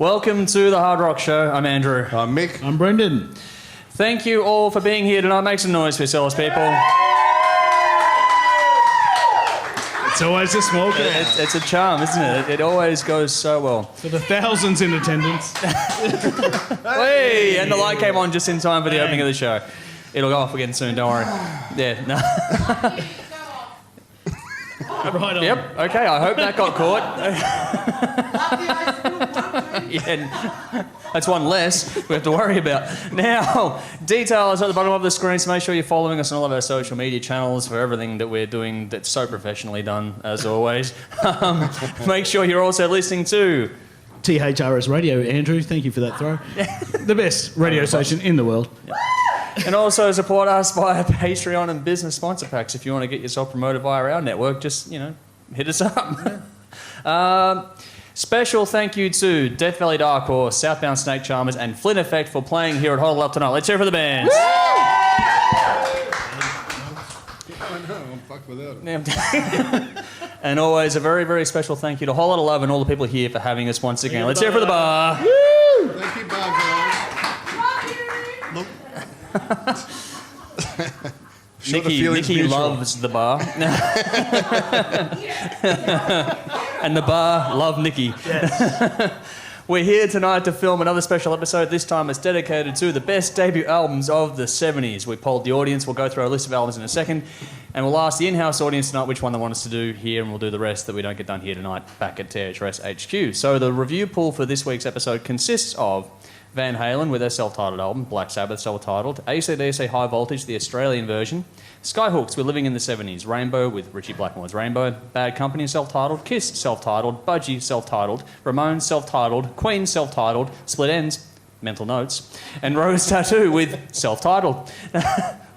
Welcome to the Hard Rock Show. I'm Andrew. I'm Mick. I'm Brendan. Thank you all for being here tonight. Make some noise for yourselves, people. It's always a small crowd. It's a charm, isn't it? It always goes so well. For the thousands in attendance. Hey! And the light came on just in time for the opening of the show. It'll go off again soon, don't worry. Yeah, no. Right on. Yep, okay, I hope that got caught. Yeah, that's one less we have to worry about. Now, details at the bottom of the screen, so make sure you're following us on all of our social media channels for everything that we're doing that's so professionally done, as always. Make sure you're also listening to THRS Radio, Andrew, thank you for that throw. The best radio station in the world. And also support us via Patreon and business sponsor packs. If you want to get yourself promoted via our network, just, hit us up. Special thank you to Death Valley Dark Horse, Southbound Snake Charmers and Flynn Effect for playing here at Whole Lotta Love tonight. Let's hear it for the bands. And always a very, very special thank you to Whole Lotta Love and all the people here for having us once again. Let's hear it for the bar. Woo! Thank you, bar girls. Nikki loves the bar. And the bar love Nikki. Yes. We're here tonight to film another special episode. This time it's dedicated to the best debut albums of the 70s. We polled the audience. We'll go through our list of albums in a second. And we'll ask the in-house audience tonight which one they want us to do here, and we'll do the rest that we don't get done here tonight back at THRS HQ. So the review pool for this week's episode consists of Van Halen with their self-titled album, Black Sabbath self-titled, AC/DC High Voltage, the Australian version, Skyhooks with Living in the 70s, Rainbow with Richie Blackmore's Rainbow, Bad Company self-titled, Kiss self-titled, Budgie self-titled, Ramones self-titled, Queen self-titled, Split Enz, Mental Notes, and Rose Tattoo with self-titled.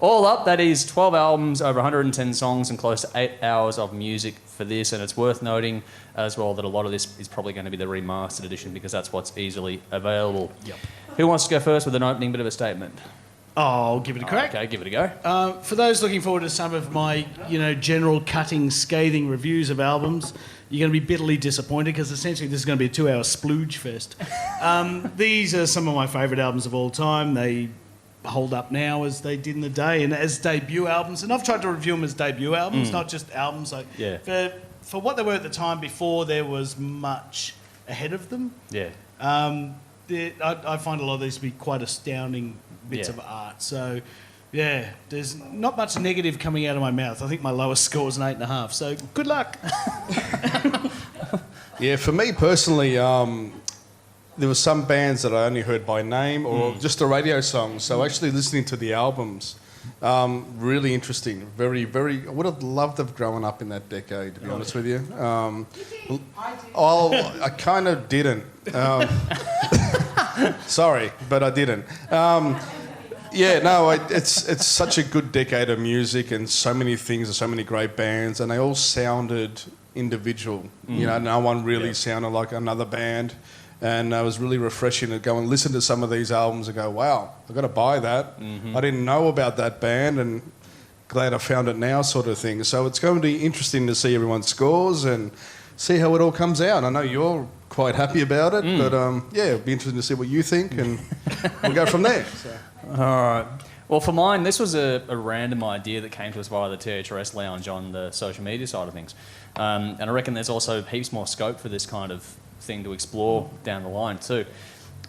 All up, that is 12 albums, over 110 songs, and close to 8 hours of music for this. And it's worth noting as well that a lot of this is probably going to be the remastered edition because that's what's easily available. Yep. Who wants to go first with an opening bit of a statement? I'll give it a crack. Okay, give it a go. For those looking forward to some of my, general cutting, scathing reviews of albums, you're going to be bitterly disappointed because essentially this is going to be a 2-hour splooge fest. These are some of my favourite albums of all time. They hold up now as they did in the day and as debut albums. And I've tried to review them as debut albums, not just albums. For what they were at the time before there was much ahead of them. Yeah. I find a lot of these to be quite astounding bits of art. So, yeah, there's not much negative coming out of my mouth. I think my lowest score is an 8.5. So, good luck. Yeah, for me personally, there were some bands that I only heard by name or just a radio song. So actually listening to the albums, really interesting. Very, very. I would have loved to have grown up in that decade, to be honest with you. I did. I kind of didn't. Sorry, but I didn't. It's such a good decade of music and so many things and so many great bands, and they all sounded individual. No one really sounded like another band. And it was really refreshing to go and listen to some of these albums and go, wow, I've got to buy that. I didn't know about that band and glad I found it now, sort of thing. So it's going to be interesting to see everyone's scores and see how it all comes out. I know you're quite happy about it, but it'll be interesting to see what you think and we'll go from there. So. All right. Well, for mine, this was a random idea that came to us via the THRS Lounge on the social media side of things. And I reckon there's also heaps more scope for this kind of thing to explore down the line too.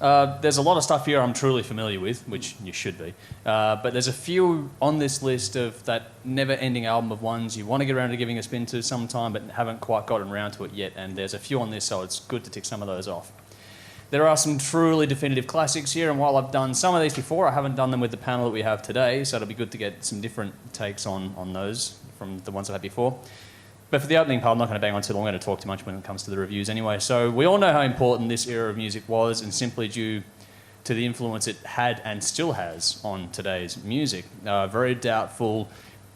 There's a lot of stuff here I'm truly familiar with, which you should be, but there's a few on this list of that never-ending album of ones you want to get around to giving a spin to sometime but haven't quite gotten around to it yet, and there's a few on this, so it's good to tick some of those off. There are some truly definitive classics here, and while I've done some of these before, I haven't done them with the panel that we have today, so it'll be good to get some different takes on those from the ones I've had before. But for the opening part, I'm not going to bang on too long. I'm going to talk too much when it comes to the reviews anyway. So we all know how important this era of music was, and simply due to the influence it had and still has on today's music. Very doubtful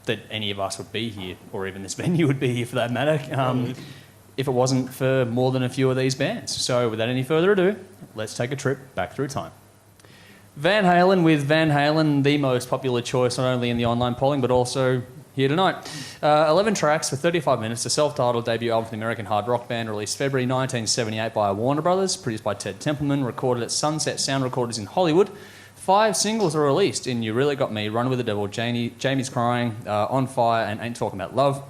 that any of us would be here, or even this venue would be here for that matter, if it wasn't for more than a few of these bands. So without any further ado, let's take a trip back through time. Van Halen with Van Halen, the most popular choice not only in the online polling but also here tonight. 11 tracks for 35 minutes, the self-titled debut album from the American hard rock band, released February 1978 by Warner Brothers, produced by Ted Templeman, recorded at Sunset Sound Recorders in Hollywood. 5 singles are released in You Really Got Me, Run With the Devil, Jamie's Crying, On Fire, and Ain't Talking About Love.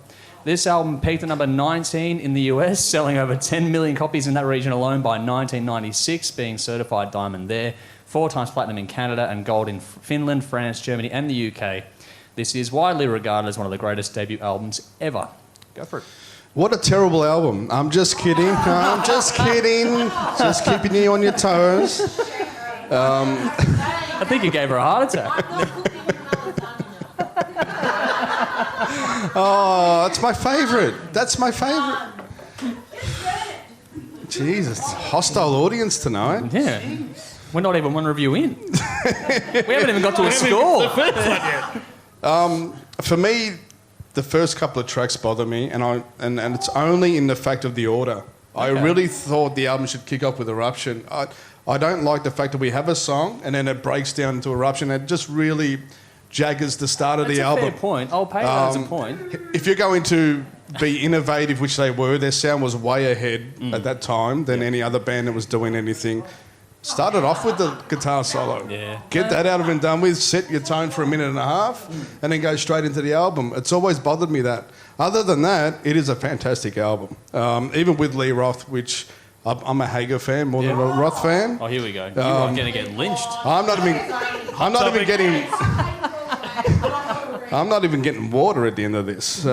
This album peaked at number 19 in the US, selling over 10 million copies in that region alone by 1996, being certified diamond there, 4 times platinum in Canada and gold in Finland, France, Germany, and the UK. This is widely regarded as one of the greatest debut albums ever. Go for it. What a terrible album. I'm just kidding. I'm just kidding. Just keeping you on your toes. I think you gave her a heart attack. Oh, that's my favourite. That's my favourite. Jesus, hostile audience tonight. Yeah. We're not even one review in. We haven't even got to a score. For me, the first couple of tracks bother me, and it's only in the fact of the order. I really thought the album should kick off with Eruption. I don't like the fact that we have a song and then it breaks down into Eruption. It just really jaggers the start of the album. That's a fair point. I'll pay that as a point. If you're going to be innovative, which they were, their sound was way ahead at that time than any other band that was doing anything. Started off with the guitar solo. Yeah. Get that out of and done with, set your tone for a minute and a half, and then go straight into the album. It's always bothered me that. Other than that, it is a fantastic album. Even with Lee Roth, which I'm a Hager fan more than a Roth fan. Oh, here we go. You are going to get lynched. I'm not even getting water at the end of this.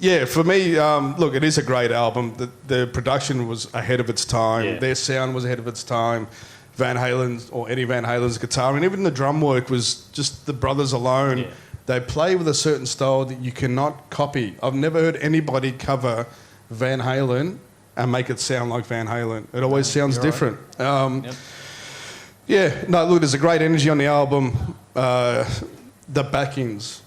Yeah, for me, look, it is a great album. The production was ahead of its time. Yeah. Their sound was ahead of its time. Van Halen's, or Eddie Van Halen's guitar, and even the drum work was just the brothers alone. Yeah. They play with a certain style that you cannot copy. I've never heard anybody cover Van Halen and make it sound like Van Halen. It always sounds different. Yep. Yeah, no, look, there's a great energy on the album. The backings,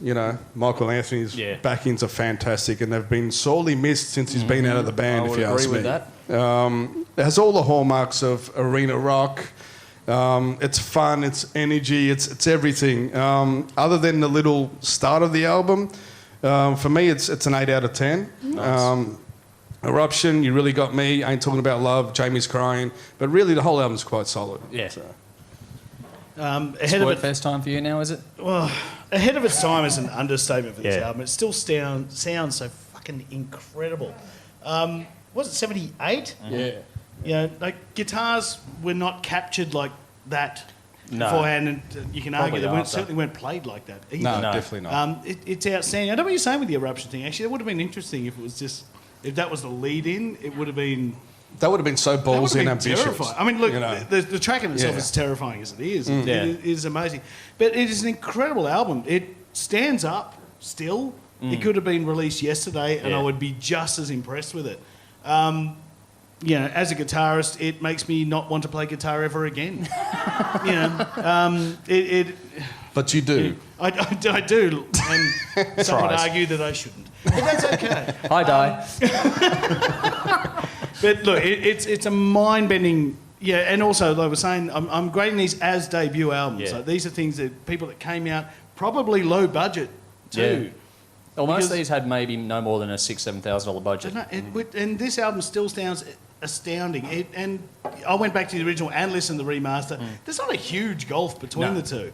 Michael Anthony's backings are fantastic, and they've been sorely missed since he's been out of the band, if you ask me. With that. It has all the hallmarks of arena rock. It's fun, it's energy, it's everything. Other than the little start of the album, for me, it's an 8 out of 10. Nice. Eruption, You Really Got Me, Ain't Talking About Love, Jamie's Crying, but really the whole album's quite solid. Yeah. So. Ahead of it, first time for you now, is it? well, ahead of its time is an understatement for this Yeah. album. It still sounds so fucking incredible. Was it 78? Yeah. Guitars were not captured like that No. beforehand, and you can Probably argue they after. certainly weren't played like that either. No, No. definitely not. It's outstanding. I don't know what you're saying with the Eruption thing. Actually, it would have been interesting if it was just... If that was the lead-in, it would have been... That would have been so That would ballsy have and been ambitious. terrifying. I mean, look, the track in itself Yeah. is terrifying as it is. Yeah. It is amazing. But it is an incredible album. It stands up still. It could have been released yesterday and Yeah. I would be just as impressed with it. As a guitarist, it makes me not want to play guitar ever again. But you do. I do. And some would Tries. argue that I shouldn't. But that's okay. Hi, Di. But look, it's a mind-bending... Yeah, and also, like I was saying, I'm grading these as debut albums. Yeah. Like, these are things that people that came out, probably low budget too. Yeah. Well, most of Because- these had maybe no more than a $6,000-7,000 budget. And this album still sounds astounding. And I went back to the original and listened to the remaster. There's not a huge gulf between the two.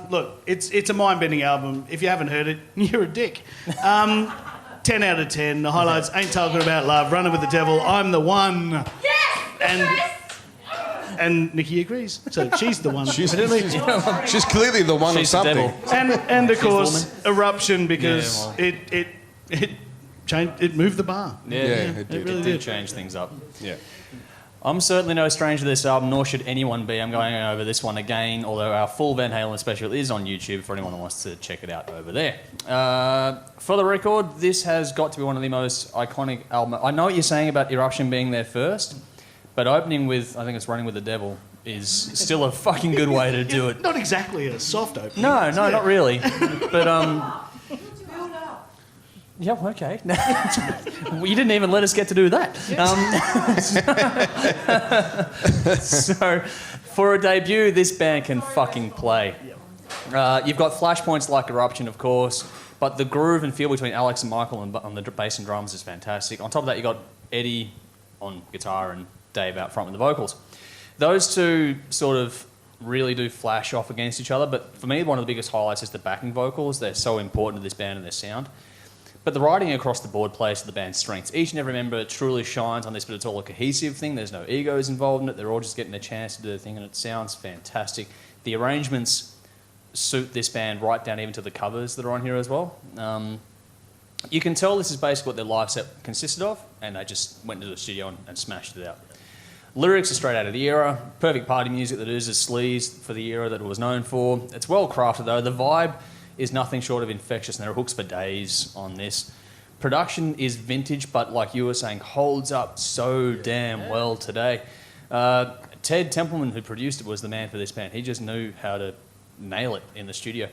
Look, it's a mind-bending album. If you haven't heard it, you're a dick. 10 out of 10. The highlights: Ain't Talking About Love, Running with the Devil, I'm the One. Yes! And Nikki agrees. So she's the one. She's clearly the one She's of the something. devil. and of She's the course, woman. Eruption, because Yeah, well. it changed, it moved the bar. Yeah, it did. really It did did. change things up. Yeah. I'm certainly no stranger to this album, nor should anyone be. I'm going over this one again, although our full Van Halen special is on YouTube for anyone who wants to check it out over there. For the record, this has got to be one of the most iconic albums. I know what you're saying about Eruption being there first, but opening with, I think it's Running with the Devil, is still a fucking good way to do it. Not exactly a soft opening. No, not really. But, Build up. yeah, okay. Well, you didn't even let us get to do that. So, For a debut, this band can fucking play. You've got flashpoints like Eruption, of course, but the groove and feel between Alex and Michael on the bass and drums is fantastic. On top of that, you got Eddie on guitar and Dave out front with the vocals. Those two sort of really do flash off against each other, but for me, one of the biggest highlights is the backing vocals. They're so important to this band and their sound. But the writing across the board plays to the band's strengths. Each and every member truly shines on this, but it's all a cohesive thing. There's no egos involved in it. They're all just getting a chance to do their thing, and it sounds fantastic. The arrangements suit this band right down even to the covers that are on here as well. You can tell this is basically what their live set consisted of, and they just went into the studio and smashed it out. Lyrics are straight out of the era. Perfect party music that oozes sleaze for the era that it was known for. It's well crafted though. The vibe is nothing short of infectious, and there are hooks for days on this. Production is vintage, but like you were saying, holds up so damn well today. Ted Templeman, who produced it, was the man for this band. He just knew how to nail it in the studio.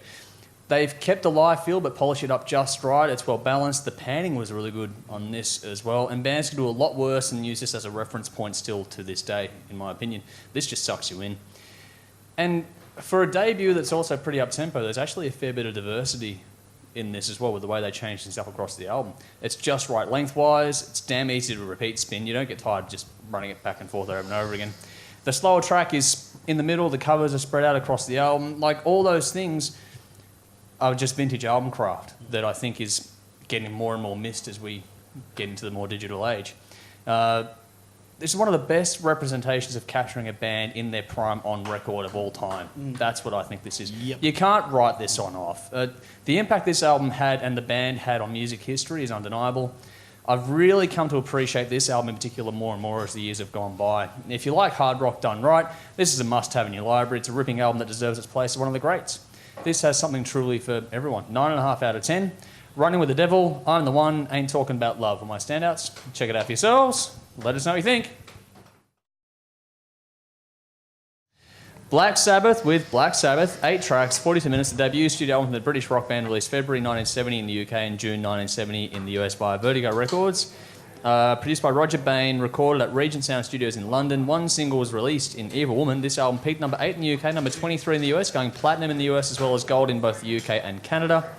They've kept a live feel but polished it up just right. It's well balanced. The panning was really good on this as well. And bands can do a lot worse and use this as a reference point still to this day, in my opinion. This just sucks you in. And for a debut that's also pretty up-tempo, there's actually a fair bit of diversity in this as well with the way they change things up across the album. It's just right lengthwise. It's damn easy to repeat spin. You don't get tired just running it back and forth over and over again. The slower track is in the middle. The covers are spread out across the album. Like, all those things are just vintage album craft that I think is getting more and more missed as we get into the more digital age. This is one of the best representations of capturing a band in their prime on record of all time. That's what I think this is. Yep. You can't write this one off. The impact this album had and the band had on music history is undeniable. I've really come to appreciate this album in particular more and more as the years have gone by. If you like hard rock done right, this is a must-have in your library. It's a ripping album that deserves its place as one of the greats. This has something truly for everyone. 9.5 out of 10. Running with the Devil, I'm the One, Ain't Talking About Love were my standouts. Check it out for yourselves. Let us know what you think. Black Sabbath with Black Sabbath, 8 tracks, 42 minutes. The debut studio album from the British rock band released February 1970 in the UK and June 1970 in the US via Vertigo Records. Produced by Roger Bain, recorded at Regent Sound Studios in London. One single was released in Evil Woman. This album peaked number 8 in the UK, number 23 in the US, going platinum in the US as well as gold in both the UK and Canada.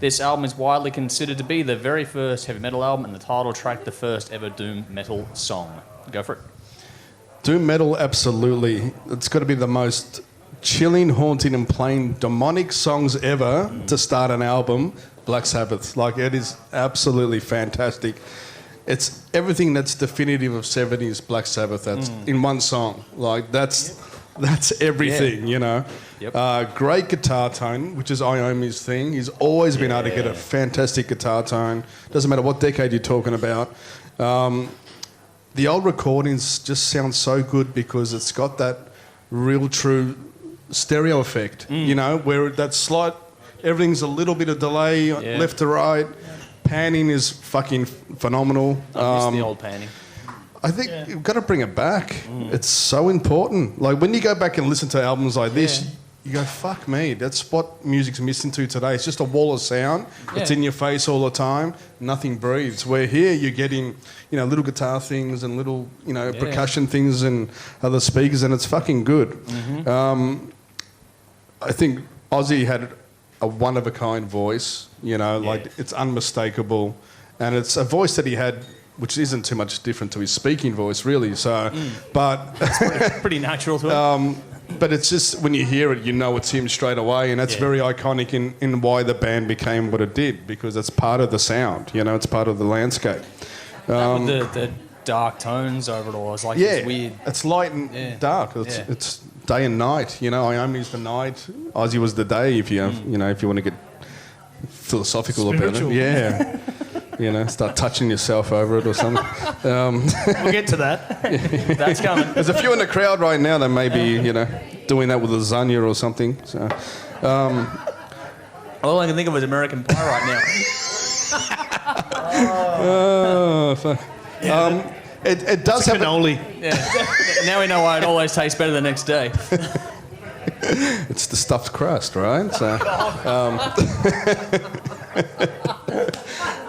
This album is widely considered to be the very first heavy metal album and the title track the first ever doom metal song. Go for it. Doom metal, absolutely. It's got to be the most chilling, haunting and plain demonic songs ever to start an album. Black Sabbath. Like, it is absolutely fantastic. It's everything that's definitive of 70s Black Sabbath that's in one song. Like, that's everything, you know. Yep. Great guitar tone, which is Iommi's thing. He's always been able to get a fantastic guitar tone. Doesn't matter what decade you're talking about. The old recordings just sound so good because it's got that real true stereo effect, you know, where that slight, everything's a little bit of delay left to right. Panning is fucking phenomenal. I miss the old panning. I think you've got to bring it back. It's so important. Like, when you go back and listen to albums like this, you go, fuck me, that's what music's missing to today. It's just a wall of sound. It's in your face all the time. Nothing breathes. Where here you're getting, you know, little guitar things and little, you know, percussion things and other speakers, and it's fucking good. I think Ozzy had a one-of-a-kind voice, you know, like, it's unmistakable. And it's a voice that he had which isn't too much different to his speaking voice, really. So, but it's pretty natural to him. But it's just, when you hear it, you know it's him straight away, and that's very iconic in why the band became what it did, because it's part of the sound, you know, it's part of the landscape. With the dark tones over it all, it's like it's weird. It's light and dark. It's day and night, you know. Iommi's the night, Ozzy was the day. If you you know, if you want to get philosophical about it, yeah. You know, start touching yourself over it or something. We'll get to that. That's coming. There's a few in the crowd right now that may be, you know, doing that with lasagna or something. So, all I can think of is American Pie right now. It does have cannoli. Now we know why it always tastes better the next day. It's the stuffed crust, right? So,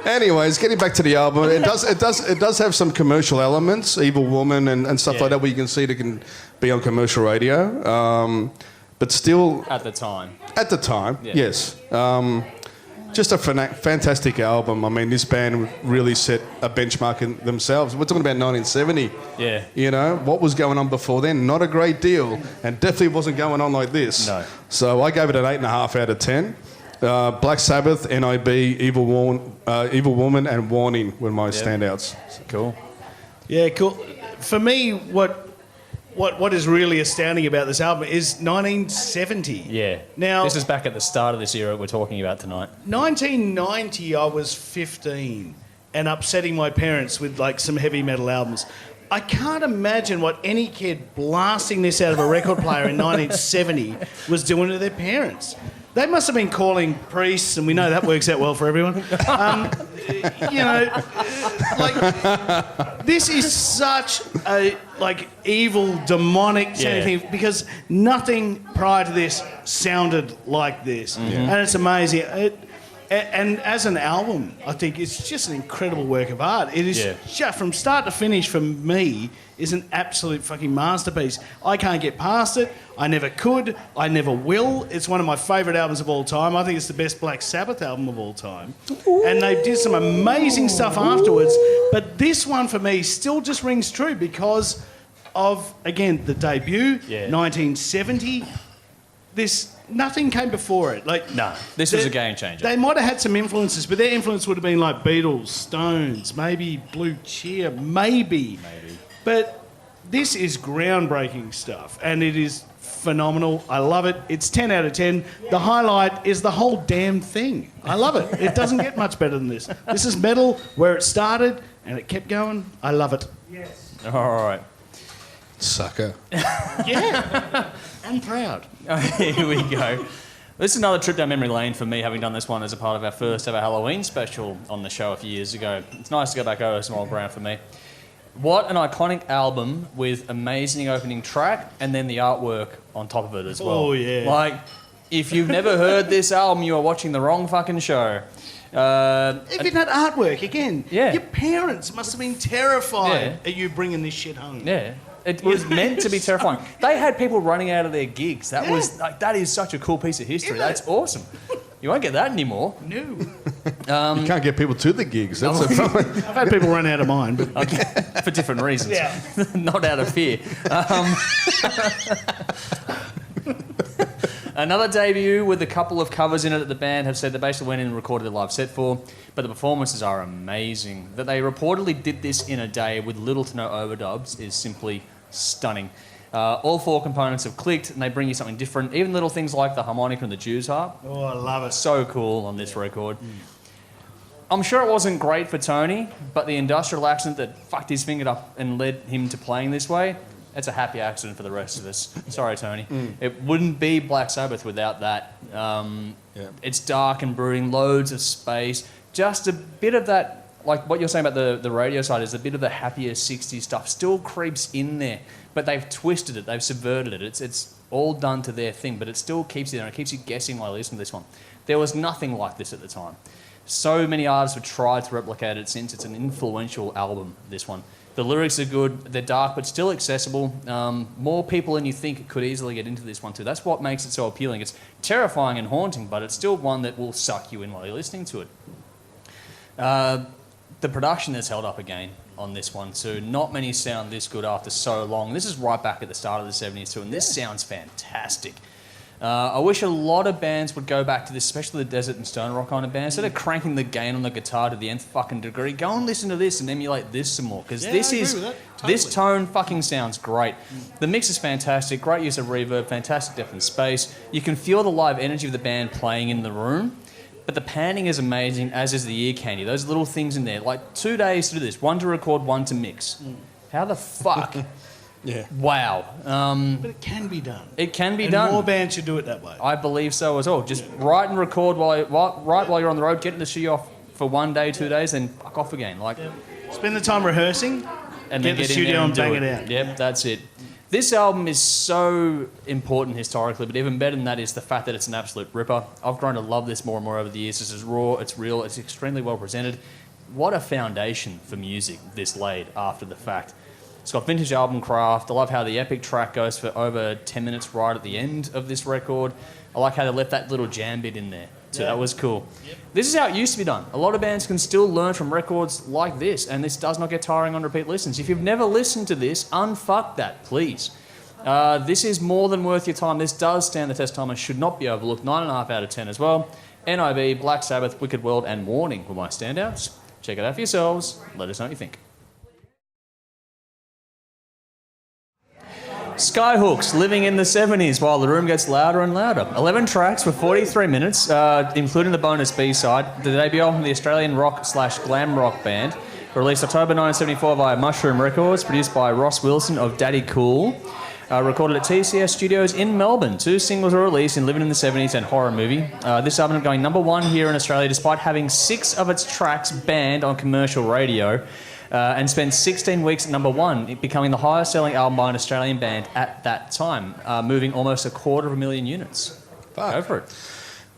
Anyways, getting back to the album, it does have some commercial elements, Evil Woman and stuff like that, where you can see it can be on commercial radio. But still... At the time. At the time, yes. Just a fantastic album. I mean, this band really set a benchmark in themselves. We're talking about 1970. Yeah. You know, what was going on before then? Not a great deal. And definitely wasn't going on like this. No. So I gave it an 8.5 out of 10. Black Sabbath, NIB, Evil Woman and Warning were my standouts. Cool. Yeah, cool. For me, what is really astounding about this album is 1970. Yeah. Now, this is back at the start of this era we're talking about tonight. 1990, I was 15 and upsetting my parents with like some heavy metal albums. I can't imagine what any kid blasting this out of a record player in 1970 was doing to their parents. They must have been calling priests, and we know that works out well for everyone. You know, like, this is such a, like, evil, demonic sounding thing, because nothing prior to this sounded like this. And it's amazing. And as an album, I think it's just an incredible work of art. It is just, from start to finish, for me, is an absolute fucking masterpiece. I can't get past it. I never could. I never will. It's one of my favourite albums of all time. I think it's the best Black Sabbath album of all time. And they did some amazing stuff afterwards. But this one, for me, still just rings true because of, again, the debut, 1970. Nothing came before it. Like, no, this was a game changer. They might have had some influences, but their influence would have been like Beatles, Stones, maybe Blue Cheer, maybe. But this is groundbreaking stuff, and it is phenomenal. I love it. It's 10 out of 10. The highlight is the whole damn thing. I love it. It doesn't get much better than this. This is metal where it started, and it kept going. I love it. Yes. All right. Sucker. Yeah. I'm proud. Here we go. This is another trip down memory lane for me, having done this one as a part of our first ever Halloween special on the show a few years ago. It's nice to go back over some old ground for me. What an iconic album with amazing opening track and then the artwork on top of it as well. Oh, yeah. Like, if you've never heard this album, you are watching the wrong fucking show. Even that artwork, again, Yeah. your parents must have been terrified at you bringing this shit home. Yeah. It was meant to be terrifying. They had people running out of their gigs. That was like, that is such a cool piece of history. That's awesome. You won't get that anymore. No. You can't get people to the gigs. That's the problem. I've had people run out of mine, but For different reasons. Yeah. Not out of fear. Another debut with a couple of covers in it that the band have said they basically went in and recorded a live set for, but the performances are amazing. That they reportedly did this in a day with little to no overdubs is simply stunning. All four components have clicked and they bring you something different. Even little things like the harmonica and the Jews harp. oh, I love it. So cool on this record. I'm sure it wasn't great for Tony, but the industrial accident that fucked his finger up and led him to playing this way, it's a happy accident for the rest of us. Sorry, Tony. It wouldn't be Black Sabbath without that. It's dark and brooding, loads of space. Just a bit of that, like what you're saying about the radio side, is a bit of the happier 60s stuff still creeps in there. But they've twisted it, they've subverted it. It's all done to their thing, but it still keeps you there and it keeps you guessing while you listen to this one. There was nothing like this at the time. So many artists have tried to replicate it since. It's an influential album, this one. The lyrics are good, they're dark but still accessible. More people than you think could easily get into this one too. That's what makes it so appealing. It's terrifying and haunting, but it's still one that will suck you in while you're listening to it. The production has held up again on this one too. Not many sound this good after so long. This is right back at the start of the 70s too, and this sounds fantastic. I wish a lot of bands would go back to this, especially the desert and stone rock kind of bands. Instead of cranking the gain on the guitar to the nth fucking degree, go and listen to this and emulate this some more. Because this tone fucking sounds great. The mix is fantastic, great use of reverb, fantastic depth and space. You can feel the live energy of the band playing in the room. But the panning is amazing, as is the ear candy. Those little things in there. Like 2 days to do this. One to record, one to mix. How the fuck? Yeah. Wow. But it can be done. It can be and done. More bands should do it that way. I believe so as well. Just write and record while you're on the road, get the studio off for 1 day, 2 days, then fuck off again. Like, Spend the time rehearsing, and get then the get in there studio and do bang it out. Yep, that's it. This album is so important historically, but even better than that is the fact that it's an absolute ripper. I've grown to love this more and more over the years. This is raw, it's real, it's extremely well presented. What a foundation for music this laid after the fact. It's got vintage album craft. I love how the epic track goes for over 10 minutes right at the end of this record. I like how they left that little jam bit in there. So that was cool. Yep. This is how it used to be done. A lot of bands can still learn from records like this, and this does not get tiring on repeat listens. If you've never listened to this, unfuck that, please. This is more than worth your time. This does stand the test of time and should not be overlooked. 9.5 out of 10 as well. NIB, Black Sabbath, Wicked World, and Warning were my standouts. Check it out for yourselves. Let us know what you think. Skyhooks, living in the 70s while the room gets louder and louder. 11 tracks for 43 minutes, including the bonus B-side. The debut album of the Australian rock/glam rock band, released October 1974 via Mushroom Records, produced by Ross Wilson of Daddy Cool. Recorded at TCS Studios in Melbourne. 2 singles were released in Living in the 70s and Horror Movie. This album going number 1 here in Australia, despite having 6 of its tracks banned on commercial radio. And spent 16 weeks at number 1, becoming the highest selling album by an Australian band at that time, moving almost 250,000 units. Go for it.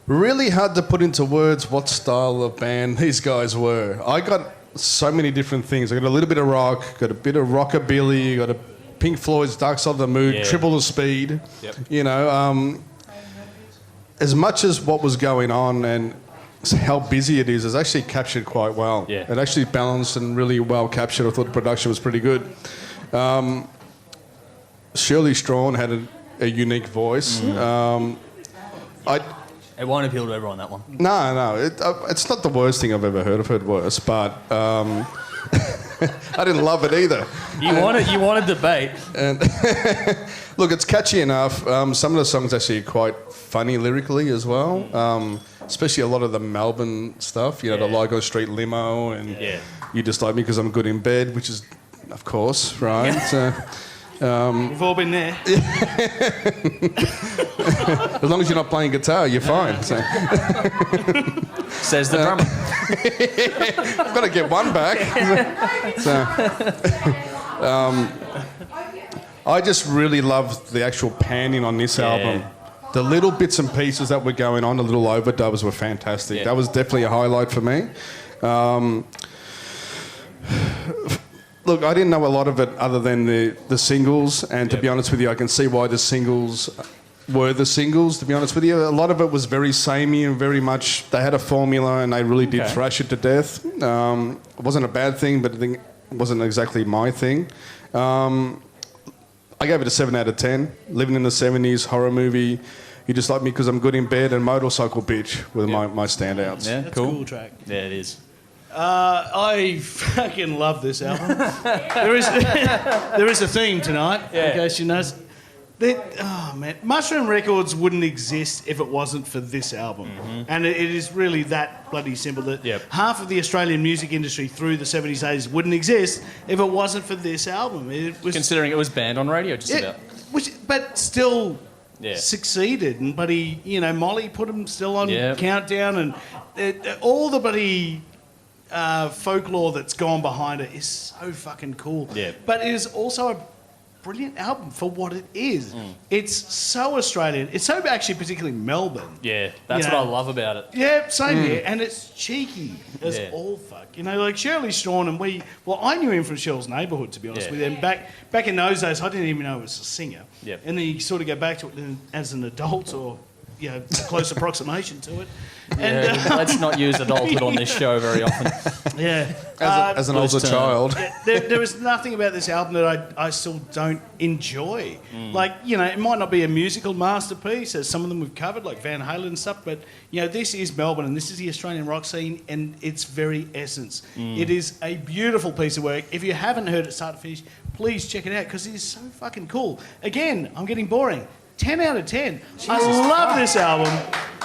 Really hard to put into words what style of band these guys were. I got so many different things. I got a little bit of rock, got a bit of rockabilly, got a Pink Floyd's Dark Side of the Moon, triple the speed. Yep. You know, as much as what was going on and how busy it is actually captured quite well. Yeah. It actually balanced and really well captured. I thought the production was pretty good. Shirley Strawn had a unique voice. It won't appeal to everyone, that one. No, it's not the worst thing I've ever heard. I've heard worse, but I didn't love it either. You want a debate. And look, it's catchy enough. Some of the songs actually are quite funny lyrically as well. Especially a lot of the Melbourne stuff, you know, the Lygon Street limo and You Just Like Me Because I'm Good in Bed, which is, of course, right? So, we've all been there. As long as you're not playing guitar, you're fine. So. Says the drummer. I've got to get one back. I just really loved the actual panning on this album. The little bits and pieces that were going on, the little overdubs were fantastic. That was definitely a highlight for me. Look, I didn't know a lot of it other than the singles, and to be honest with you, I can see why the singles were the singles, to be honest with you. A lot of it was very samey and very much, they had a formula and they really did thrash it to death. It wasn't a bad thing, but I think it wasn't exactly my thing. I gave it a 7 out of 10. Living in the 70s, Horror Movie, You Just Like Me Because I'm Good in Bed, and Motorcycle Bitch were my standouts. Yeah, That's cool. a cool track. Yeah, it is. I fucking love this album. there is a theme tonight, in case you notice. Oh man, Mushroom Records wouldn't exist if it wasn't for this album, and it is really that bloody simple. That half of the Australian music industry through the 70s, 80s wouldn't exist if it wasn't for this album. It was, considering it was banned on radio, just about. But still succeeded, and buddy, you know, Molly put him still on Countdown, and all the bloody folklore that's gone behind it is so fucking cool. Yeah. But it is also a brilliant album for what it is. It's so Australian. It's so actually particularly Melbourne. Yeah, that's what I love about it. Yeah, same here. And it's cheeky as all fuck. You know, like Shirley Strawn and I knew him from Shell's Neighbourhood, to be honest with him. Back in those days, I didn't even know he was a singer. Yep. And then you sort of go back to it as an adult or, you know, a close approximation to it. And, let's not use adulthood on this show very often. Yeah. As an older child. There is nothing about this album that I still don't enjoy. Like, you know, it might not be a musical masterpiece, as some of them we've covered, like Van Halen and stuff, but, you know, this is Melbourne and this is the Australian rock scene and its very essence. It is a beautiful piece of work. If you haven't heard it start to finish, please check it out because it is so fucking cool. Again, I'm getting boring. 10 out of 10. I love this album.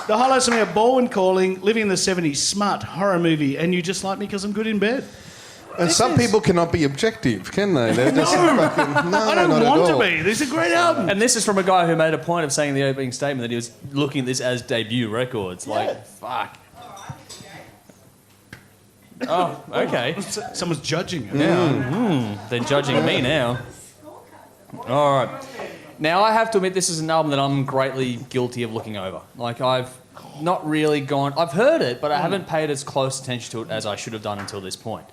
The highlights for me are Ball and Calling, Living in the 70s, Smut, Horror Movie, and You Just Like Me Because I'm Good in Bed. And some people cannot be objective, can they? They're just fucking, I don't want to be. This is a great album. And this is from a guy who made a point of saying in the opening statement that he was looking at this as debut records. Like, fuck. Oh, okay. Someone's judging it. Yeah. They're judging me now. All right. Now, I have to admit, this is an album that I'm greatly guilty of looking over. Like, I've not really gone... I've heard it, but I haven't paid as close attention to it as I should have done until this point.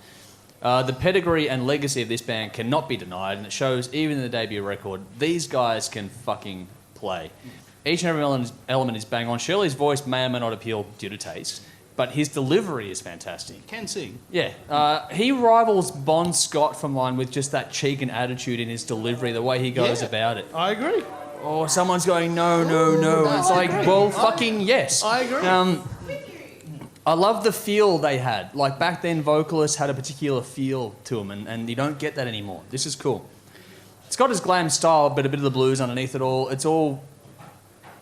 The pedigree and legacy of this band cannot be denied, and it shows even in the debut record, these guys can fucking play. Each and every element is bang on. Shirley's voice may or may not appeal due to taste, but his delivery is fantastic. Can sing. Yeah. He rivals Bon Scott from Line with just that cheek and attitude in his delivery, the way he goes about it. I agree. Or someone's going, no. And it's like, well, fucking yes. I agree. I love the feel they had. Like, back then, vocalists had a particular feel to them, and you don't get that anymore. This is cool. It's got his glam style, but a bit of the blues underneath it all. It's all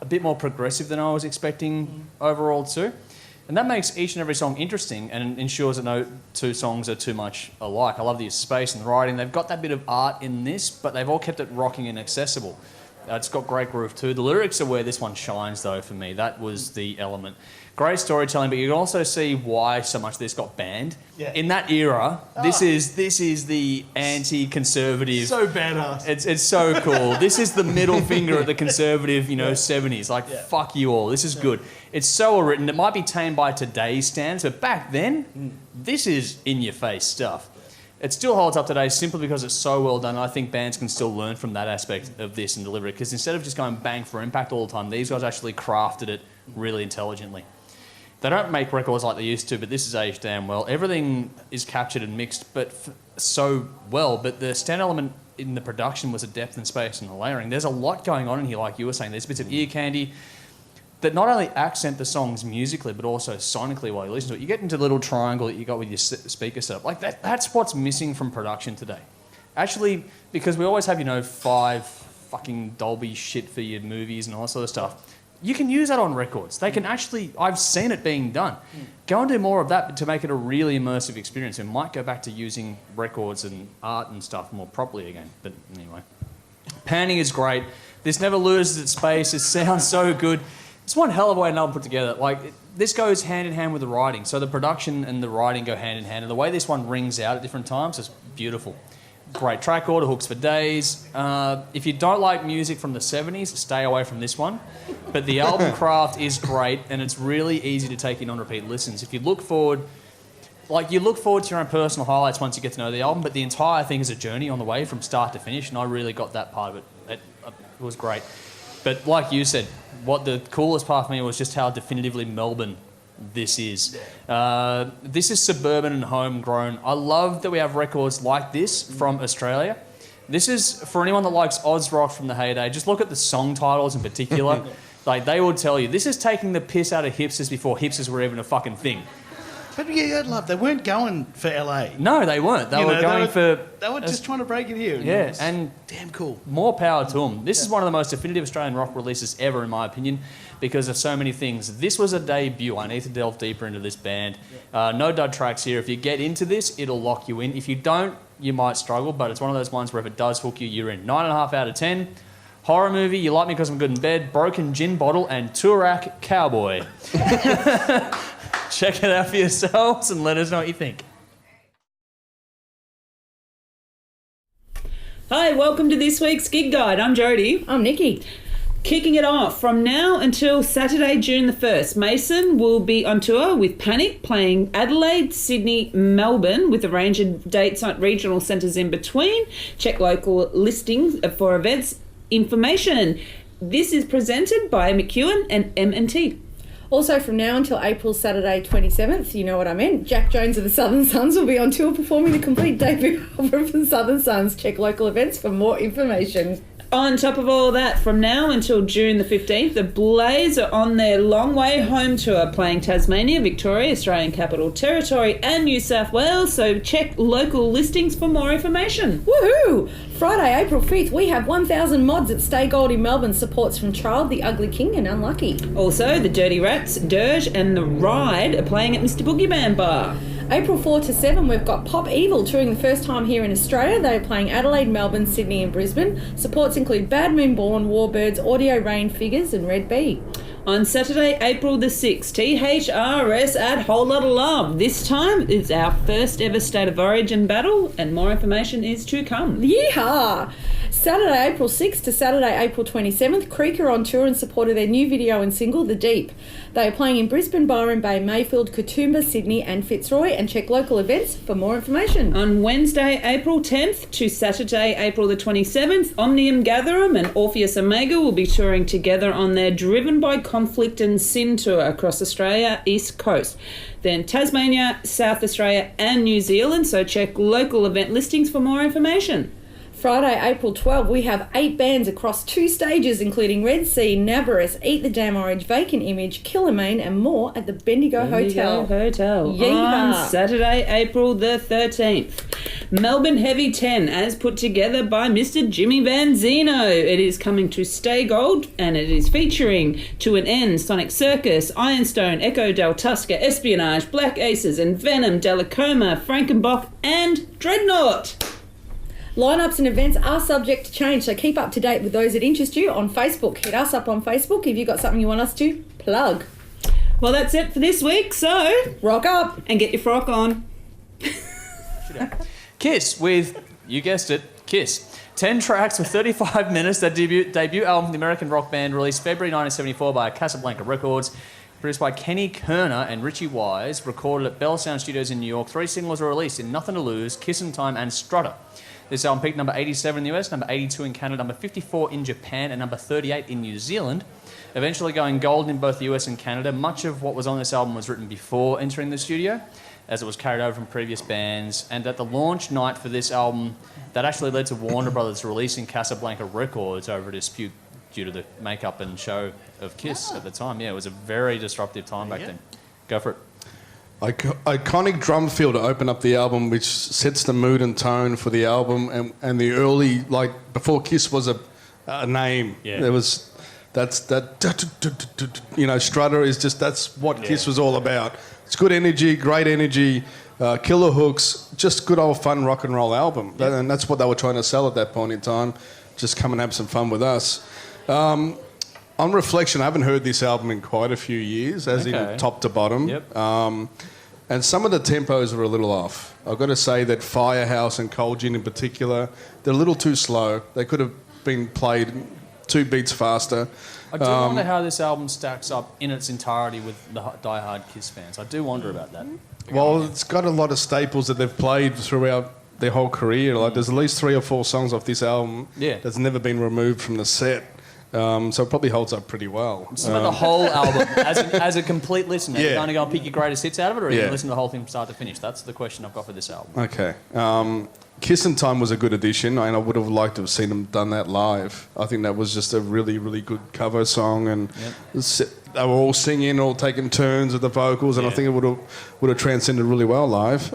a bit more progressive than I was expecting overall, too. And that makes each and every song interesting and ensures that no two songs are too much alike. I love the space and the writing. They've got that bit of art in this, but they've all kept it rocking and accessible. It's got great groove too. The lyrics are where this one shines, though, for me. That was the element. Great storytelling, but you can also see why so much of this got banned. Yeah. In that era, this is the anti-conservative. So badass. It's so cool. This is the middle finger of the conservative, 70s. Like, fuck you all. This is good. It's so well written. It might be tamed by today's standards, but back then, this is in-your-face stuff. It still holds up today simply because it's so well done. I think bands can still learn from that aspect of this and deliver it, because instead of just going bang for impact all the time, these guys actually crafted it really intelligently. They don't make records like they used to, but this is aged damn well. Everything is captured and mixed but so well, but the stand element in the production was the depth and space and the layering. There's a lot going on in here, like you were saying. There's bits of ear candy that not only accent the songs musically, but also sonically while you listen to it. You get into the little triangle that you got with your speaker setup. Like, that's what's missing from production today. Actually, because we always have, 5 fucking Dolby shit for your movies and all that sort of stuff. You can use that on records. They can actually... I've seen it being done. Go and do more of that to make it a really immersive experience. We might go back to using records and art and stuff more properly again. But anyway. Panning is great. This never loses its space. It sounds so good. It's one hell of a way an album put together. Like, this goes hand in hand with the writing. So the production and the writing go hand in hand. And the way this one rings out at different times is beautiful. Great track order, hooks for days. If you don't like music from the 70s, stay away from this one. But the album craft is great, and it's really easy to take in on repeat listens. If you look forward... you look forward to your own personal highlights once you get to know the album, but the entire thing is a journey on the way from start to finish, and I really got that part of it. It was great. But like you said, what the coolest part for me was just how definitively Melbourne this is. This is suburban and homegrown. I love that we have records like this from Australia. This is, for anyone that likes Oz rock from the heyday, just look at the song titles in particular. Like, they will tell you, this is taking the piss out of hipsters before hipsters were even a fucking thing. But yeah, I'd love. They weren't going for LA. No, they weren't. They were going for... They were just trying to break it here. Yeah, and damn cool. More power to them. This is one of the most definitive Australian rock releases ever, in my opinion, because of so many things. This was a debut. I need to delve deeper into this band. No dud tracks here. If you get into this, it'll lock you in. If you don't, you might struggle, but it's one of those ones where if it does hook you, you're in. 9.5 out of 10. Horror movie, You Like Me Because I'm Good in Bed, Broken Gin Bottle, and Turak Cowboy. Check it out for yourselves and let us know what you think. Hi, welcome to this week's Gig Guide. I'm Jodie. I'm Nikki. Kicking it off, from now until Saturday, June the 1st, Mason will be on tour with Panic, playing Adelaide, Sydney, Melbourne, with a range of dates at regional centres in between. Check local listings for events information. This is presented by McEwen and M&T. Also, from now until April, Saturday 27th, you know what I meant, Jack Jones of the Southern Sons will be on tour performing the complete debut album from Southern Sons. Check local events for more information. On top of all that, from now until June the 15th, the Blaze are on their Long Way Home tour, playing Tasmania, Victoria, Australian Capital Territory and New South Wales, so check local listings for more information. Woohoo! Friday, April 5th, we have 1,000 Mods at Stay Gold in Melbourne. Supports from Child, The Ugly King and Unlucky. Also, the Dirty Rats, Dirge and The Ride are playing at Mr. Boogeyman Bar. April 4 to 7, we've got Pop Evil touring the first time here in Australia. They are playing Adelaide, Melbourne, Sydney and Brisbane. Supports include Bad Moon Born, Warbirds, Audio Rain, Figures and Red Bee. On Saturday, April the 6th, THRS at Whole Lotta Love. This time it's our first ever State of Origin battle, and more information is to come. Yeehaw! Saturday, April 6th to Saturday, April 27th, Creek are on tour in support of their new video and single, The Deep. They are playing in Brisbane, Byron Bay, Mayfield, Katoomba, Sydney and Fitzroy, and check local events for more information. On Wednesday, April 10th to Saturday, April the 27th, Omnium Gatherum and Orpheus Omega will be touring together on their Driven by Conflict and Sin tour across Australia, East Coast. Then Tasmania, South Australia and New Zealand, so check local event listings for more information. Friday, April 12, we have 8 bands across 2 stages, including Red Sea, Nabarus, Eat the Damn Orange, Vacant Image, Killermaine, and more at the Bendigo Hotel. On Saturday, April the 13th. Melbourne Heavy 10, as put together by Mr. Jimmy Van Zeno. It is coming to Stay Gold, and it is featuring To an End, Sonic Circus, Ironstone, Echo Del Tusker, Espionage, Black Aces, and Venom, Delacoma, Frankenbach, and Dreadnought. Lineups and events are subject to change, so keep up to date with those that interest you on Facebook. Hit us up on Facebook if you've got something you want us to plug. Well, that's it for this week, so rock up and get your frock on. Kiss with, you guessed it, Kiss. 10 tracks for 35 minutes. Their debut album from the American rock band, released February 1974 by Casablanca Records. Produced by Kenny Kerner and Richie Wise. Recorded at Bell Sound Studios in New York. 3 singles were released in Nothing to Lose, Kissin' Time and Strutter. This album peaked number 87 in the US, number 82 in Canada, number 54 in Japan, and number 38 in New Zealand. Eventually going gold in both the US and Canada. Much of what was on this album was written before entering the studio, as it was carried over from previous bands. And at the launch night for this album, that actually led to Warner Brothers releasing Casablanca Records over a dispute due to the makeup and show of Kiss at the time. Yeah, it was a very disruptive time back then. Go for it. Iconic drum fill to open up the album, which sets the mood and tone for the album, and the early, like before Kiss was a name. Yeah. There was Strutter is just, that's what Kiss was all about. It's good energy, great energy, killer hooks, just good old fun rock and roll album. And that's what they were trying to sell at that point in time. Just come and have some fun with us. On reflection, I haven't heard this album in quite a few years, as in top to bottom. Yep. And some of the tempos are a little off. I've got to say that Firehouse and Cold Gin in particular, they're a little too slow. They could have been played 2 beats faster. I do wonder how this album stacks up in its entirety with the die-hard Kiss fans. I do wonder about that. Well, it's got a lot of staples that they've played throughout their whole career. Like, there's at least 3 or 4 songs off this album that's never been removed from the set. So it probably holds up pretty well. Some of the whole album, as a complete listener, you're going to go and pick your greatest hits out of it, or are you going to listen to the whole thing from start to finish? That's the question I've got for this album. Okay. Kissin' Time was a good addition, and I would have liked to have seen them done that live. I think that was just a really, really good cover song, and they were all singing, all taking turns with the vocals, and I think it would have transcended really well live.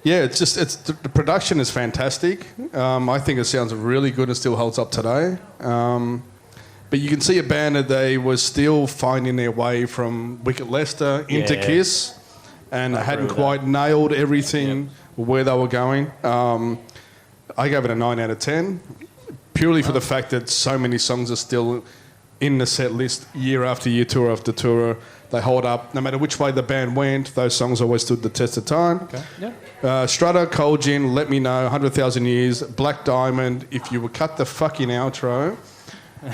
The production is fantastic. I think it sounds really good and still holds up today. But you can see a band that they were still finding their way from Wicked Lester into Kiss, and hadn't quite nailed everything where they were going. I gave it a 9 out of 10, purely for the fact that so many songs are still in the set list year after year, tour after tour. They hold up. No matter which way the band went, those songs always stood the test of time. Okay. Strutter, Cold Gin, Let Me Know, 100,000 Years, Black Diamond. If you would cut the fucking outro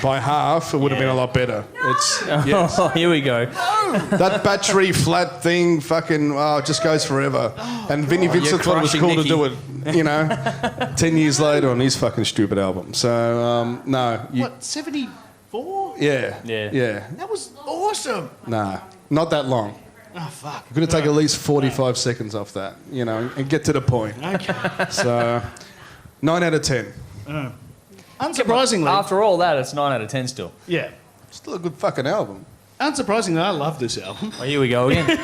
by half, it would have been a lot better. Oh, here we go. That battery flat thing fucking just goes forever. And Vinnie Vincent thought it was cool to do it, 10 years later on his fucking stupid album. So, no. What, 74? Yeah. That was awesome. Nah, not that long. Oh, fuck. You're going to take at least 45 seconds off that, and get to the point. Okay. So, 9 out of 10. Unsurprisingly. After all that, it's 9 out of 10 still. Yeah. Still a good fucking album. Unsurprisingly, I love this album. Oh, here we go again.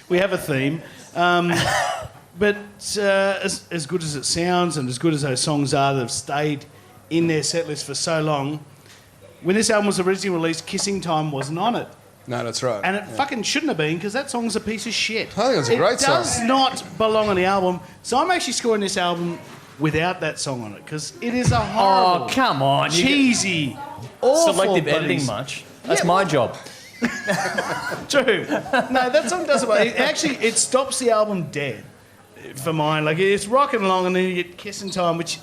We have a theme. But as good as it sounds and as good as those songs are that have stayed in their set list for so long, when this album was originally released, Kissing Time wasn't on it. No, that's right. And it fucking shouldn't have been, because that song's a piece of shit. I think it's a great song. It does not belong on the album. So I'm actually scoring this album without that song on it, because it is a horrible, come on, cheesy, awful... Selective editing much. That's my job. True. No, that song doesn't work. It stops the album dead for mine. Like, it's rocking along, and then you get Kissing Time, which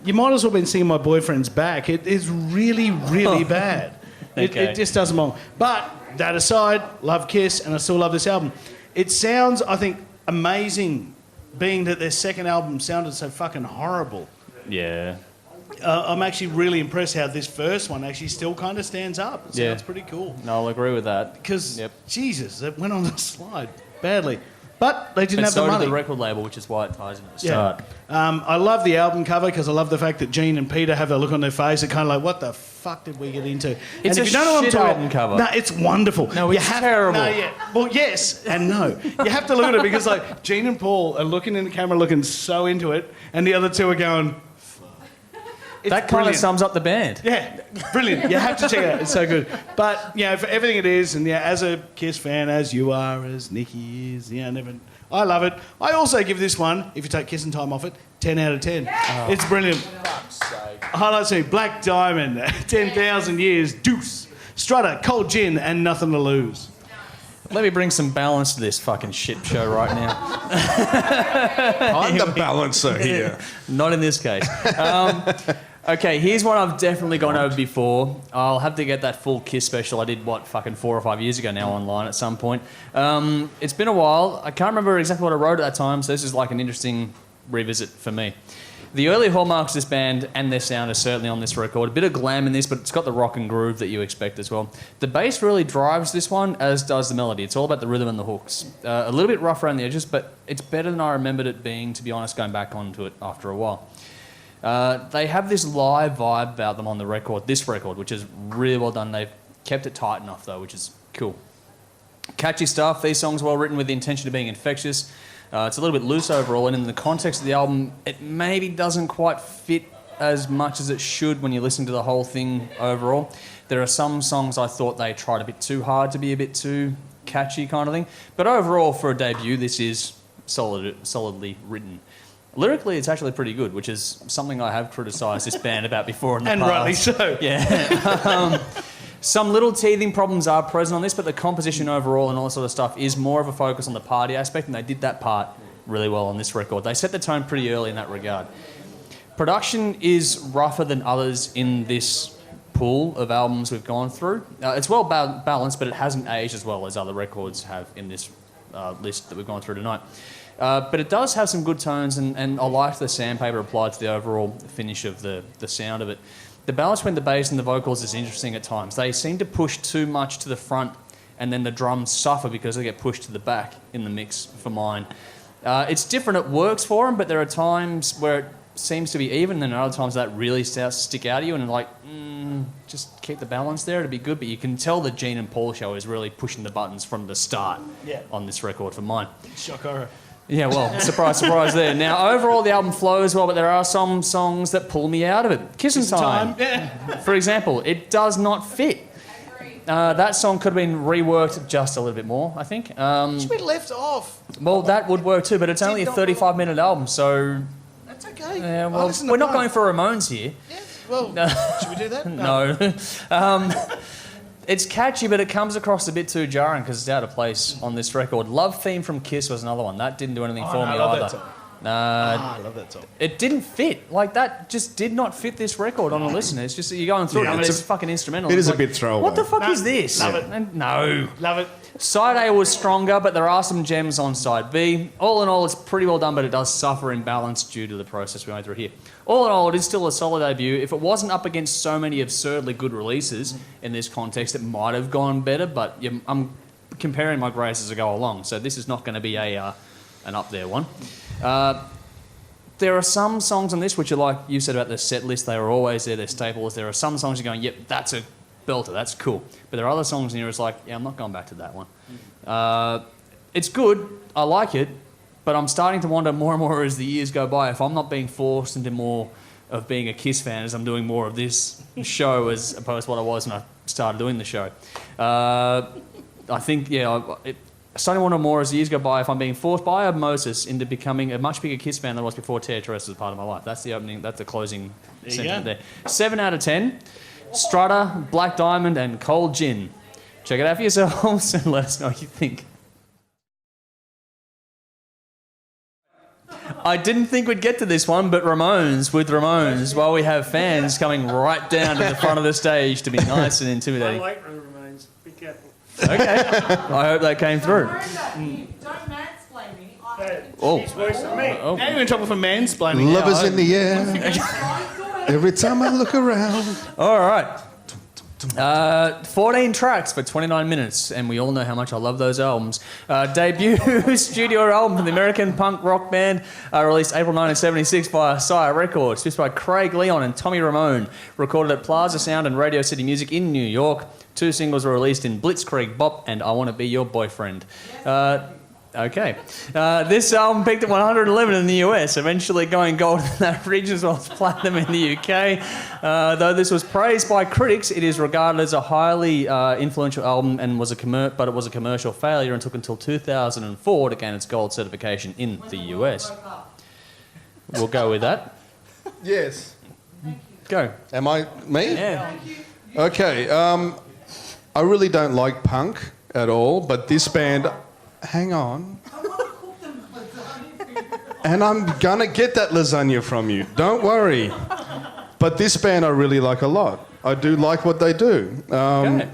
you might as well have been singing My Boyfriend's Back. It is really, really bad. Okay. It just doesn't belong. But that aside, love Kiss, and I still love this album. It sounds, I think, amazing, being that their second album sounded so fucking horrible. Yeah. I'm actually really impressed how this first one actually still kind of stands up. It sounds pretty cool. No, I'll agree with that. Because, Jesus, it went on the slide badly. But they didn't And have so the did money. the record label, which is why it ties into the start. I love the album cover because I love the fact that Gene and Peter have that look on their face. They're kind of like, what the fuck did we get into? It's and a shit album cover. No, it's wonderful. No, it's terrible. No, yeah. Well, yes and no. You have to look at it because like Gene and Paul are looking in the camera, looking so into it, and the other two are going. It's That kind brilliant. of sums up the band. Yeah, brilliant. You have to check it out. It's so good. But, for everything it is, and as a Kiss fan, as you are, as Nikki is, I love it. I also give this one, if you take Kiss and time off it, 10 out of 10. Oh. It's brilliant. Highlights me, Black Diamond, 10,000 Years, Deuce, Strutter, Cold Gin, and Nothing to Lose. Let me bring some balance to this fucking shit show right now. I'm the balancer here. Not in this case. Okay, here's one I've definitely gone over before. I'll have to get that full Kiss special I did, fucking 4 or 5 years ago now online at some point. It's been a while. I can't remember exactly what I wrote at that time, so this is like an interesting revisit for me. The early hallmarks of this band and their sound are certainly on this record. A bit of glam in this, but it's got the rock and groove that you expect as well. The bass really drives this one, as does the melody. It's all about the rhythm and the hooks. A little bit rough around the edges, but it's better than I remembered it being, to be honest, going back onto it after a while. They have this live vibe about them on the record, this record, which is really well done. They've kept it tight enough, though, which is cool. Catchy stuff. These songs are well written with the intention of being infectious. It's a little bit loose overall, and in the context of the album, it maybe doesn't quite fit as much as it should when you listen to the whole thing overall. There are some songs I thought they tried a bit too hard to be a bit too catchy kind of thing. But overall, for a debut, this is solidly written. Lyrically, it's actually pretty good, which is something I have criticised this band about before in the and past. rightly so. Yeah. Some little teething problems are present on this, but the composition overall and all that sort of stuff is more of a focus on the party aspect, and they did that part really well on this record. They set the tone pretty early in that regard. Production is rougher than others in this pool of albums we've gone through. It's well balanced, but it hasn't aged as well as other records have in this list that we've gone through tonight. But it does have some good tones, and I like the sandpaper applied to the overall finish of the sound of it. The balance between the bass and the vocals is interesting at times. They seem to push too much to the front, and then the drums suffer because they get pushed to the back in the mix for mine. It's different, it works for them, but there are times where it seems to be even, and other times that really starts to stick out at you, and like, just keep the balance there, it'd be good. But you can tell the Gene and Paul show is really pushing the buttons from the start on this record for mine. Shock horror. Yeah, well, surprise, surprise there. Now, overall, the album flows well, but there are some songs that pull me out of it. Kissin' Time, for example, it does not fit. That song could have been reworked just a little bit more, I think. Should be left off. Well, that would work too, but it's only a 35-minute album, so... That's okay. Yeah, well, we're not going for Ramones here. Yeah, well, should we do that? No. It's catchy, but it comes across a bit too jarring because it's out of place on this record. Love Theme from Kiss was another one. That didn't do anything for me I love either. that song. I love that song. It didn't fit. Like, that just did not fit this record on a listen. It's just, you're going through it, and it's fucking instrumental. It is like, a bit throwaway. What the fuck is this? Love it. And no. Love it. Side A was stronger, but there are some gems on side B. All in all, it's pretty well done, but it does suffer in balance due to the process we went through here. All in all, it is still a solid debut. If it wasn't up against so many absurdly good releases in this context, it might have gone better, but I'm comparing my grades as I go along, so this is not going to be an up there one. There are some songs on this which are like you said about the set list, they are always there, they're staples. There are some songs you're going, yep, that's a belter, that's cool. But there are other songs in here it's like, yeah, I'm not going back to that one. It's good, I like it, but I'm starting to wonder more and more as the years go by if I'm not being forced into more of being a Kiss fan as I'm doing more of this show as opposed to what I was when I started doing the show. I think, starting to wonder more as the years go by if I'm being forced by osmosis into becoming a much bigger Kiss fan than I was before THRS was a part of my life. That's the opening, that's the closing sentiment there. 7 out of 10. Strutter, Black Diamond, and Cold Gin. Check it out for yourselves and let us know what you think. I didn't think we'd get to this one, but Ramones, while we have fans coming right down to the front of the stage to be nice and I intimidating. like Ramones. Be careful. Okay. I hope that came through. Don't mansplain me. Oh. It's worse than me. Oh. Now you're in trouble for mansplaining. Love is now. in the air. Every time I look around. All right. 14 tracks for 29 minutes, and we all know how much I love those albums. Debut studio album from the American punk rock band, released April 1976 by THRS Records, produced by Craig Leon and Tommy Ramone, recorded at Plaza Sound and Radio City Music in New York. 2 singles were released in Blitzkrieg Bop and I Want to Be Your Boyfriend. Okay. This album peaked at 111 in the US, eventually going gold in that region as well as platinum in the UK. Though this was praised by critics, it is regarded as a highly influential album and but it was a commercial failure and took until 2004 to gain its gold certification in the US. We'll go with that. Yes. Go. Am I me? Yeah. Okay. I really don't like punk at all, but this band... Hang on. And I'm going to get that lasagna from you. Don't worry. But this band I really like a lot. I do like what they do. Okay.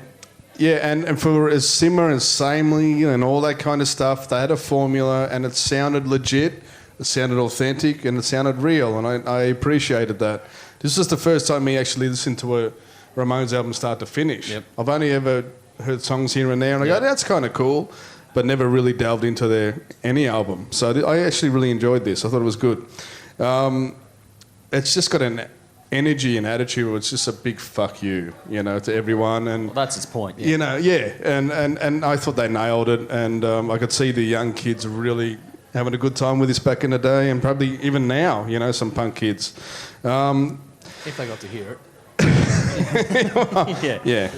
Yeah, and for as simmer and samely and all that kind of stuff, they had a formula and it sounded legit, it sounded authentic, and it sounded real, and I appreciated that. This was the first time me actually listened to a Ramones album start to finish. Yep. I've only ever heard songs here and there, and I go, that's kind of cool, but never really delved into any album. So I actually really enjoyed this. I thought it was good. It's just got an energy and attitude where it's just a big fuck you, to everyone. And Well, that's its point. Yeah. And I thought they nailed it. And I could see the young kids really having a good time with this back in the day, and probably even now, some punk kids. If they got to hear it. Yeah.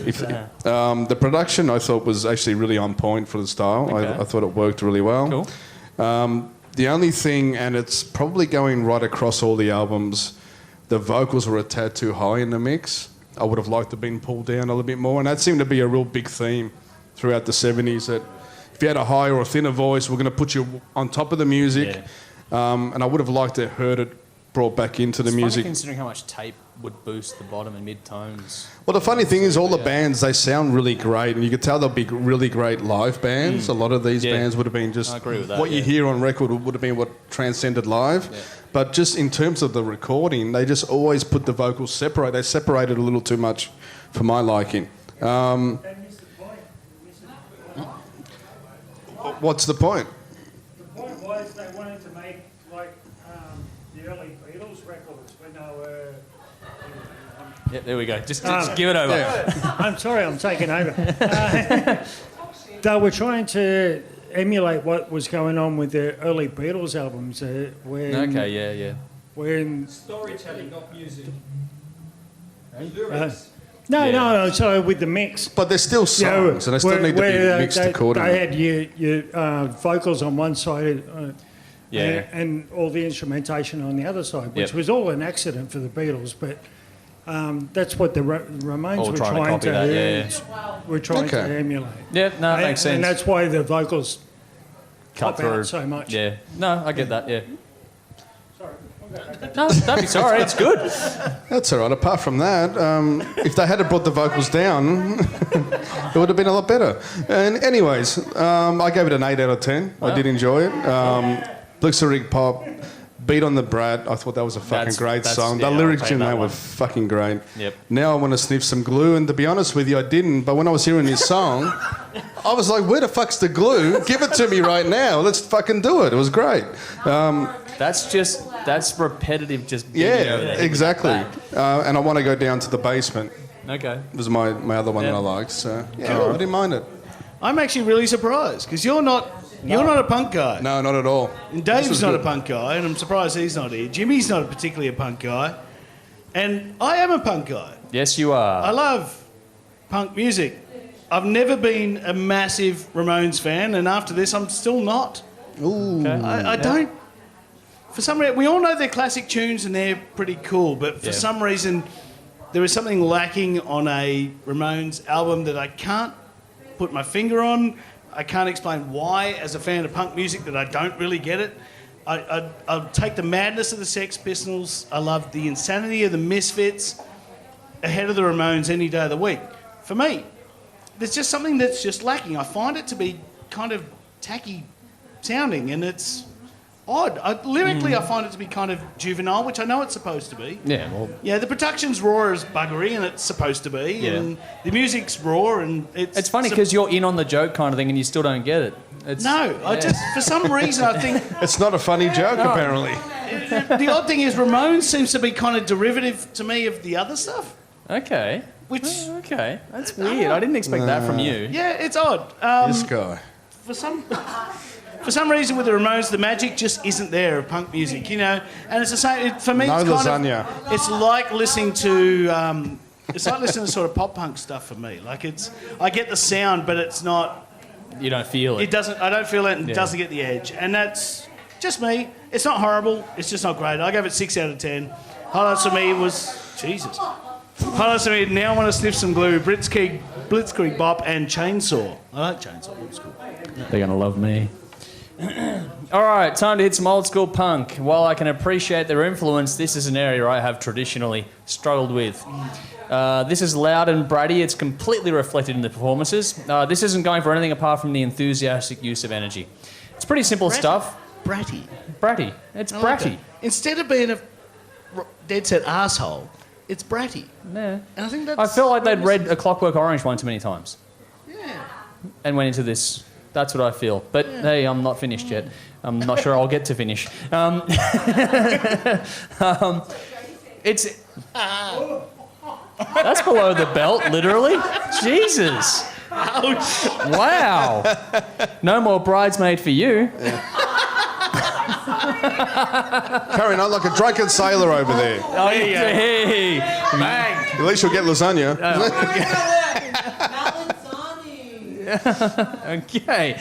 The production I thought was actually really on point for the style. Okay. I thought it worked really well. Cool. The only thing, and it's probably going right across all the albums, the vocals were a tad too high in the mix. I would have liked to have been pulled down a little bit more, and that seemed to be a real big theme throughout the 70s, that if you had a higher or thinner voice, we're going to put you on top of the music. Yeah. And I would have liked to have heard it brought back into the It's music. funny considering how much tape would boost the bottom and mid tones. Well, the funny thing is all the bands, they sound really great, and you could tell they'll be really great live bands. A lot of these bands would have been just... I agree with that, what you hear on record would have been what transcended live. Yeah. But just in terms of the recording, they just always put the vocals separate. They separated a little too much for my liking. What's the point? The point was they wanted to make like the early Beatles records when they were... Yeah, there we go. Just give it over. Yeah. I'm sorry, I'm taking over. They were trying to emulate what was going on with the early Beatles albums. When Storytelling, not music. No, so with the mix. But they're still songs, and they still need to be mixed accordingly. They had your vocals on one side and all the instrumentation on the other side, which was all an accident for the Beatles, but that's what the Ramones were trying to emulate. Yeah, no, that makes sense. And that's why the vocals cut pop through out so much. Yeah, no, I get that, yeah. No, don't be sorry, it's good. That's all right. Apart from that, if they had brought the vocals down, it would have been a lot better. And anyways, I gave it an 8 out of 10. I did enjoy it. Blitzkrieg Pop, Beat on the Brat. I thought that was a fucking great song. The lyrics in that were fucking great. Yep. Now I want to sniff some glue, and to be honest with you, I didn't. But when I was hearing this song, I was like, where the fuck's the glue? Give it to me right now. Let's fucking do it. It was great. That's repetitive, just... exactly. And I want to go down to the basement. Okay. It was my other one that I liked, so I didn't mind it. I'm actually really surprised because you're not a punk guy. No, not at all. And Dave's not a punk guy, and I'm surprised he's not here. Jimmy's not particularly a punk guy, and I am a punk guy. Yes, you are. I love punk music. I've never been a massive Ramones fan, and after this, I'm still not. Ooh. Okay. I don't. For some reason, we all know they're classic tunes and they're pretty cool, but for some reason, there is something lacking on a Ramones album that I can't put my finger on. I can't explain why, as a fan of punk music, that I don't really get it. I'll take the madness of the Sex Pistols. I love the insanity of the Misfits ahead of the Ramones any day of the week. For me, there's just something that's just lacking. I find it to be kind of tacky sounding, and it's odd. Lyrically, I find it to be kind of juvenile, which I know it's supposed to be. Yeah, well... Yeah, the production's raw as buggery, and it's supposed to be. Yeah. And the music's raw, and It's funny because you're in on the joke kind of thing and you still don't get it. I just, for some reason, I think... It's not a funny joke, apparently. The odd thing is Ramones seems to be kind of derivative to me of the other stuff. Okay. Which... Okay, that's weird. I didn't expect that from you. Yeah, it's odd. This guy. For some reason with the Ramones, the magic just isn't there of punk music, you know. And it's the same for me. No it's kind lasagna. of, it's like listening to sort of pop punk stuff for me. Like I get the sound, but it's not. You don't feel it. It doesn't. I don't feel it, and it doesn't get the edge. And that's just me. It's not horrible. It's just not great. I gave it 6 out of 10. Highlights for me was Jesus. Highlights for me. Now I want to sniff some glue. Blitzkrieg Bop, and Chainsaw. I like Chainsaw. It was cool. They're going to love me. All right, time to hit some old school punk. While I can appreciate their influence, this is an area I have traditionally struggled with. This is loud and bratty. It's completely reflected in the performances. This isn't going for anything apart from the enthusiastic use of energy. It's pretty simple stuff. Bratty. Bratty. It's bratty. Instead of being a dead set arsehole, it's bratty. Yeah. And I think that's... I feel like they'd read A Clockwork Orange one too many times. Yeah. And went into this. That's what I feel. But hey, I'm not finished yet. I'm not sure I'll get to finish. It's... That's below the belt, literally. Jesus. Ouch. Wow. No more Bridesmaid for you. Carrying on like a drunken sailor over there. Oh, yeah. Hey. Bang. At least you'll get lasagna. Okay.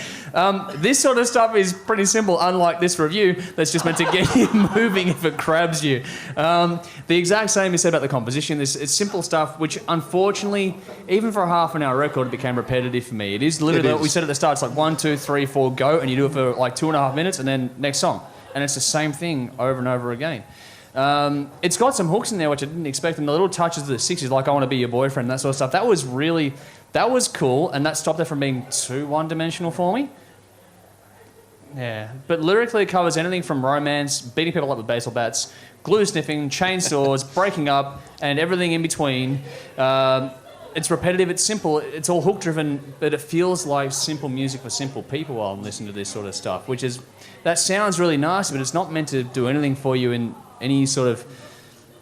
This sort of stuff is pretty simple, unlike this review that's just meant to get you moving if it grabs you. The exact same is said about the composition. It's simple stuff, which unfortunately, even for a half an hour record, it became repetitive for me. It is literally what we said at the start. It's like 1, 2, 3, 4, go, and you do it for like 2.5 minutes, and then next song. And it's the same thing over and over again. It's got some hooks in there, which I didn't expect, and the little touches of the 60s, like I Want to Be Your Boyfriend, that sort of stuff. That was cool, and that stopped it from being too one-dimensional for me. Yeah, but lyrically it covers anything from romance, beating people up with baseball bats, glue sniffing, chainsaws, breaking up, and everything in between. It's repetitive, it's simple, it's all hook-driven, but it feels like simple music for simple people while I'm listening to this sort of stuff, which is... That sounds really nice, but it's not meant to do anything for you in any sort of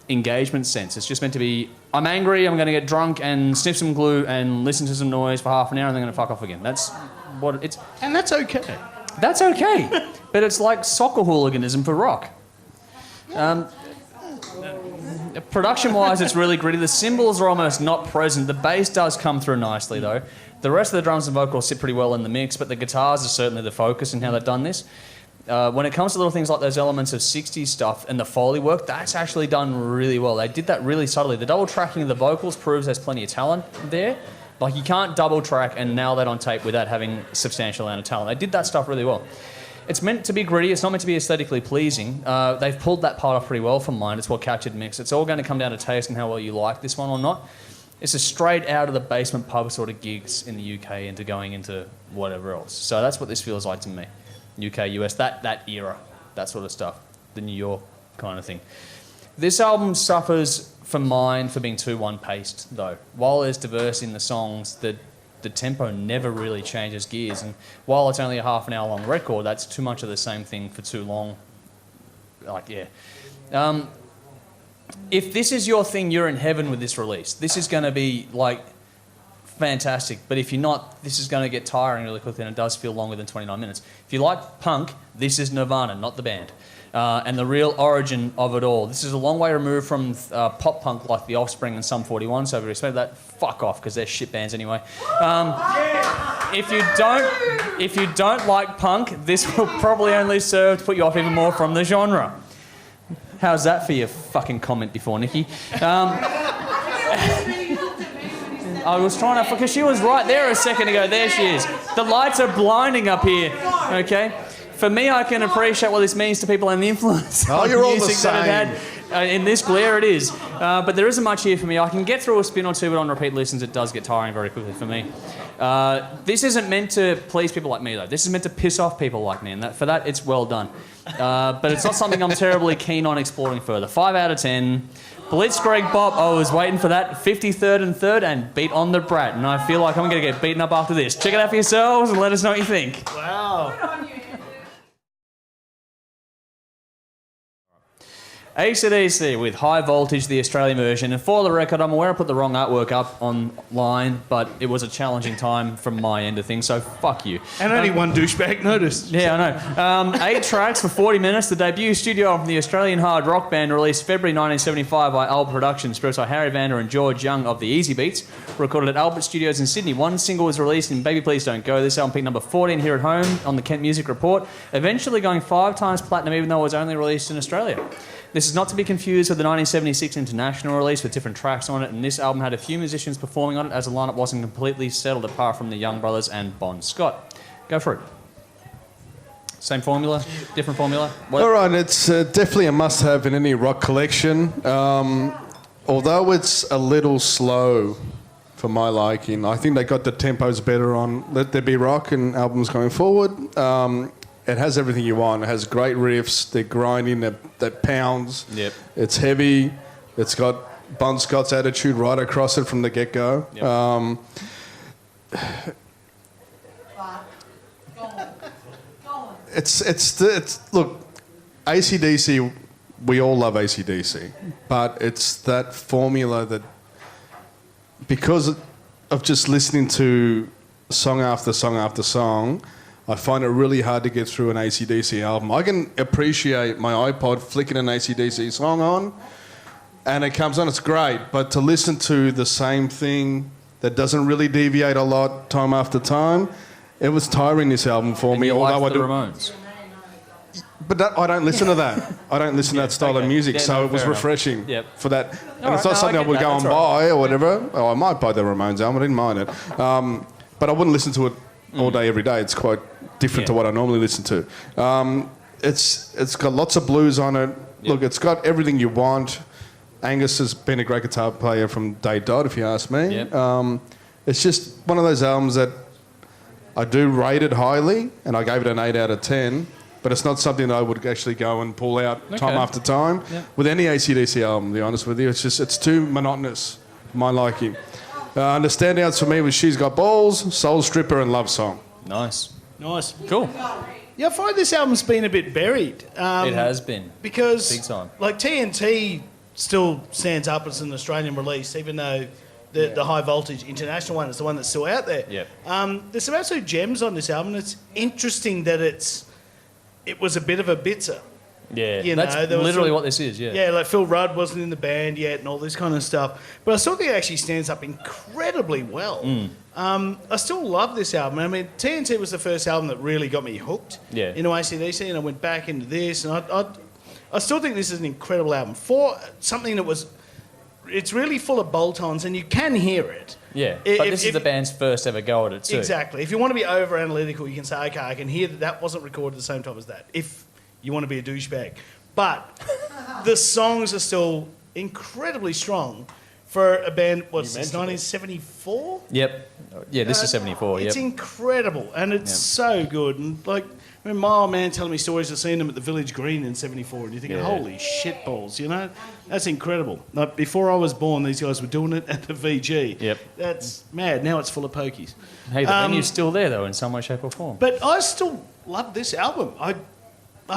engagement sense. It's just meant to be, I'm angry, I'm going to get drunk and sniff some glue and listen to some noise for half an hour and then I'm going to fuck off again. That's what it's... And that's okay. That's okay. But it's like soccer hooliganism for rock. Production-wise, it's really gritty. The cymbals are almost not present. The bass does come through nicely, though. The rest of the drums and vocals sit pretty well in the mix, but the guitars are certainly the focus in how they've done this. When it comes to little things like those elements of 60s stuff and the Foley work, that's actually done really well. They did that really subtly. The double tracking of the vocals proves there's plenty of talent there. Like, you can't double track and nail that on tape without having a substantial amount of talent. They did that stuff really well. It's meant to be gritty. It's not meant to be aesthetically pleasing. They've pulled that part off pretty well from mine. It's what captured mix. It's all going to come down to taste and how well you like this one or not. It's a straight out of the basement pub sort of gigs in the UK into going into whatever else. So that's what this feels like to me. UK, US, that era, that sort of stuff. The New York kind of thing. This album suffers for mine for being too one-paced, though. While there's diversity in the songs, the tempo never really changes gears. And while it's only a half an hour long record, that's too much of the same thing for too long. Like, yeah. If this is your thing, you're in heaven with this release. This is going to be, like, fantastic. But if you're not, this is going to get tiring really quickly, and it does feel longer than 29 minutes. If you like punk, this is Nirvana, not the band. And the real origin of it all. This is a long way removed from pop punk like The Offspring and Sum 41, so if you respect that, fuck off, because they're shit bands anyway. If you don't like punk, this will probably only serve to put you off even more from the genre. How's that for your fucking comment before, Nikki? I was trying to... Because she was right there a second ago. There she is. The lights are blinding up here. Okay? For me, I can appreciate what this means to people and the influence on you're all the music that it same. had. In this glare, it is. But there isn't much here for me. I can get through a spin or two, but on repeat listens, it does get tiring very quickly for me. This isn't meant to please people like me, though. This is meant to piss off people like me, and for that, it's well done. But it's not something I'm terribly keen on exploring further. 5 out of 10. Blitzkrieg Bop, I was waiting for that. 53rd and 3rd, and Beat on the Brat. And I feel like I'm going to get beaten up after this. Check it out for yourselves and let us know what you think. Wow. AC/DC with High Voltage, the Australian version. And for the record, I'm aware I put the wrong artwork up online, but it was a challenging time from my end of things, so fuck you. And only one douchebag noticed. Yeah, I know. 8 tracks for 40 minutes. The debut studio album from the Australian hard rock band, released February 1975 by Albert Productions, produced by Harry Vander and George Young of the Easy Beats, recorded at Albert Studios in Sydney. One single was released in Baby Please Don't Go. This album peaked number 14 here at home on the Kent Music Report, eventually going 5 times platinum, even though it was only released in Australia. This is not to be confused with the 1976 international release with different tracks on it, and this album had a few musicians performing on it as the lineup wasn't completely settled apart from the Young Brothers and Bon Scott. Go for it. Same formula? Different formula? What? All right, it's definitely a must-have in any rock collection. Although it's a little slow for my liking, I think they got the tempos better on Let There Be Rock and albums going forward. It has everything you want. It has great riffs. They're grinding. That pounds. Yep. It's heavy. It's got Bon Scott's attitude right across it from the get-go. Yep. It's look, AC/DC. We all love AC/DC, but it's that formula that because of just listening to song after song after song, I find it really hard to get through an AC/DC album. I can appreciate my iPod flicking an AC/DC song on, and it comes on, it's great. But to listen to the same thing that doesn't really deviate a lot time after time, it was tiring, this album for me. Although I do Ramones. But I don't listen to that. I don't listen to that style of music, Yeah, so no, it was fair enough. refreshing Yep. for that. And it's right, not something I I get would that, go and that's all buy or whatever. Oh, I might buy the Ramones album. I didn't mind it. But I wouldn't listen to it all day, every day. It's quite different to what I normally listen to. It's got lots of blues on it. Yep. Look, it's got everything you want. Angus has been a great guitar player from day dot, if you ask me. Yep. It's just one of those albums that I do rate it highly, and I gave it an 8 out of 10. But it's not something that I would actually go and pull out time after time. Yep. With any AC/DC album, to be honest with you, it's too monotonous for my liking. The standouts for me was She's Got Balls, Soul Stripper, and Love Song. Nice. Nice. Cool. Yeah, I find this album's been a bit buried. It has been. Because, Big time. like, TNT still stands up as an Australian release, even though the High Voltage international one is the one that's still out there. Yep. There's some absolute gems on this album. It's interesting that it was a bit of a bitzer. Yeah, You that's know, there was literally some- what this is, yeah. Yeah, like Phil Rudd wasn't in the band yet and all this kind of stuff. But I still think it actually stands up incredibly well. I still love this album. I mean, TNT was the first album that really got me hooked into AC/DC, and I went back into this. And I still think this is an incredible album. For something that was... It's really full of bolt-ons, and you can hear it. Yeah, but this is the band's first ever go at it too. Exactly. If you want to be over-analytical, you can say, OK, I can hear that wasn't recorded at the same time as that, if you want to be a douchebag. But the songs are still incredibly strong for a band, what's this, 1974? Yep. Yeah, this is 74, It's yep. incredible, and it's so good. And, like, I remember my old man telling me stories of seeing them at the Village Green in 74, and you're thinking, holy shit balls, you know? That's incredible. Like, before I was born, these guys were doing it at the VG. Yep. That's mad. Now it's full of pokies. Hey, the venue's still there, though, in some way, shape or form. But I still love this album. I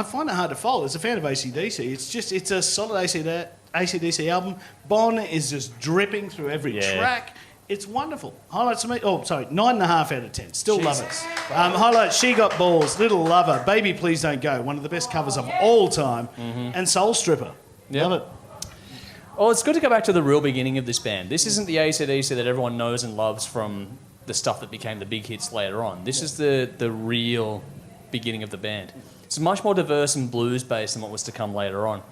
find it hard to follow. As a fan of AC/DC, it's a solid AC/DC album. Bon is just dripping through every track. It's wonderful. Highlights for me, 9.5 out of 10. Still love it. Highlights, She Got Balls, Little Lover, Baby Please Don't Go, one of the best covers of all time, and Soul Stripper. Yep. Love it. Well, it's good to go back to the real beginning of this band. This isn't the AC/DC that everyone knows and loves from the stuff that became the big hits later on. This is the real beginning of the band. It's much more diverse and blues-based than what was to come later on.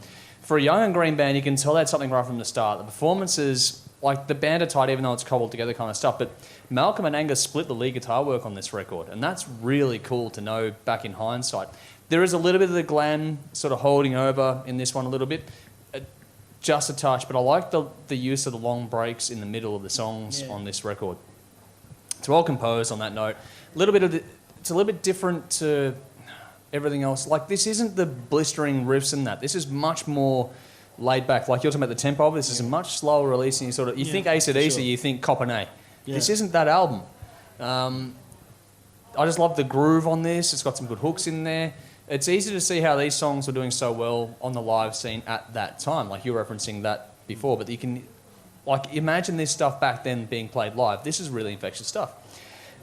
For a young and green band, you can tell they had something right from the start. The performances, like the band are tight even though it's cobbled together kind of stuff, but Malcolm and Angus split the lead guitar work on this record, and that's really cool to know back in hindsight. There is a little bit of the glam sort of holding over in this one a little bit, just a touch, but I like the use of the long breaks in the middle of the songs on this record. It's well composed on that note. It's a little bit different to everything else. Like, this isn't the blistering riffs and that. This is much more laid back. Like, you're talking about the tempo of it. This is a much slower release, and you think AC/DC, sure. You think Cop and A. Yeah. This isn't that album. I just love the groove on this. It's got some good hooks in there. It's easy to see how these songs were doing so well on the live scene at that time. Like, you were referencing that before, but you can, like, imagine this stuff back then being played live. This is really infectious stuff.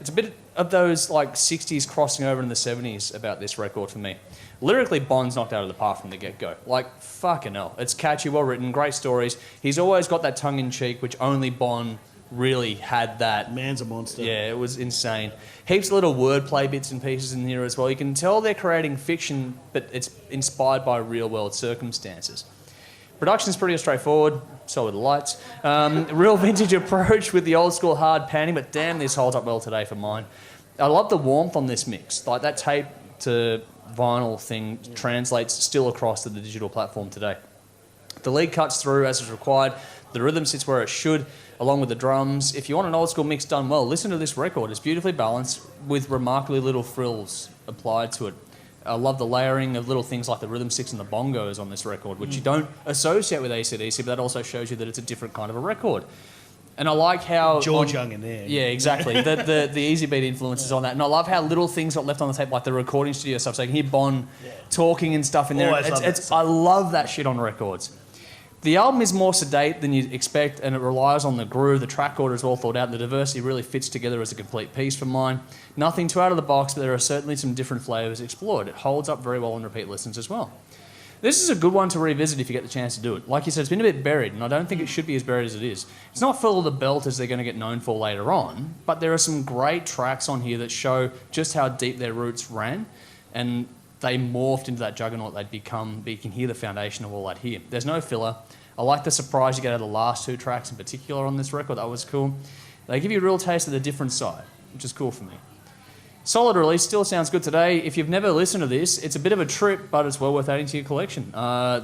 It's a bit of those, like, 60s crossing over into the 70s about this record for me. Lyrically, Bond's knocked out of the park from the get-go. Like, fucking hell. It's catchy, well-written, great stories. He's always got that tongue-in-cheek, which only Bond really had that. Man's a monster. Yeah, it was insane. Heaps of little wordplay bits and pieces in here as well. You can tell they're creating fiction, but it's inspired by real-world circumstances. Production's pretty straightforward, so are the lights. Real vintage approach with the old-school hard panning, but damn, this holds up well today for mine. I love the warmth on this mix. Like, that tape to vinyl thing translates still across to the digital platform today. The lead cuts through as is required. The rhythm sits where it should, along with the drums. If you want an old school mix done well, listen to this record. It's beautifully balanced with remarkably little frills applied to it. I love the layering of little things like the rhythm sticks and the bongos on this record, which you don't associate with AC/DC, but that also shows you that it's a different kind of a record. And I like how... George Young in there. Yeah, exactly. the Easy Beat influences on that. And I love how little things got left on the tape, like the recording studio stuff. So you can hear Bond talking and stuff in there. I love that shit on records. The album is more sedate than you'd expect, and it relies on the groove. The track order is well thought out. The diversity really fits together as a complete piece for mine. Nothing too out of the box, but there are certainly some different flavours explored. It holds up very well on repeat listens as well. This is a good one to revisit if you get the chance to do it. Like you said, it's been a bit buried, and I don't think it should be as buried as it is. It's not full of the belt as they're going to get known for later on, but there are some great tracks on here that show just how deep their roots ran, and they morphed into that juggernaut they'd become, but you can hear the foundation of all that here. There's no filler. I like the surprise you get out of the last two tracks in particular on this record. That was cool. They give you a real taste of the different side, which is cool for me. Solid release, still sounds good today. If you've never listened to this, it's a bit of a trip, but it's well worth adding to your collection.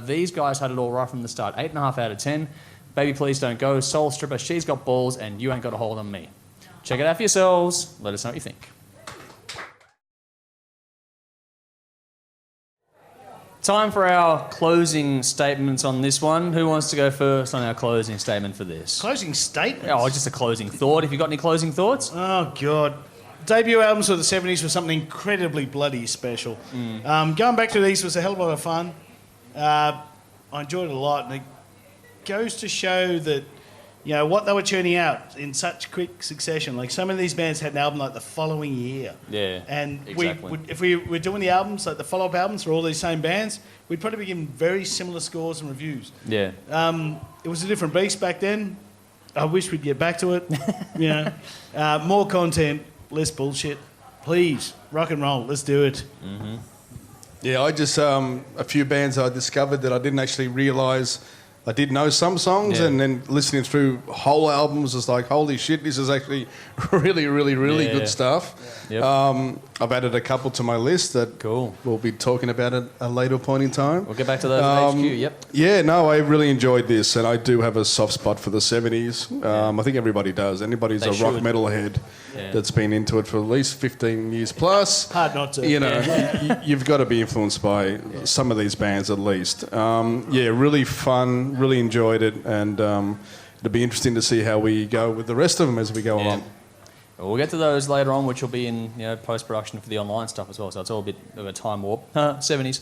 These guys had it all right from the start. 8.5 out of 10. Baby Please Don't Go, Soul Stripper, She's Got Balls, and You Ain't Got a Hold on Me. Check it out for yourselves. Let us know what you think. Time for our closing statements on this one. Who wants to go first on our closing statement for this? Closing statement? Oh, just a closing thought. Have you got any closing thoughts? Oh, God. Debut albums of the 70s were something incredibly bloody special. Going back to these was a hell of a lot of fun. I enjoyed it a lot, and it goes to show that, you know, what they were churning out in such quick succession. Like, some of these bands had an album like the following year. Yeah, and exactly. if we were doing the albums, like the follow-up albums for all these same bands, we'd probably be given very similar scores and reviews. Yeah. It was a different beast back then. I wish we'd get back to it. You know, more content, less bullshit. Please, rock and roll. Let's do it. Mm-hmm. Yeah, I just a few bands I discovered that I didn't actually realise. I did know some songs, and then listening through whole albums was like, holy shit, this is actually really, really, really good stuff. Yep. I've added a couple to my list that we'll be talking about at a later point in time. We'll get back to those at HQ, yep. Yeah, no, I really enjoyed this, and I do have a soft spot for the 70s. I think everybody does. Anybody's a rock metal head that's been into it for at least 15 years plus. Hard not to. You know, you've got to be influenced by some of these bands at least. Really fun. Really enjoyed it, and it'll be interesting to see how we go with the rest of them as we go along. Well, we'll get to those later on, which will be in post-production for the online stuff as well, so it's all a bit of a time warp. 70s.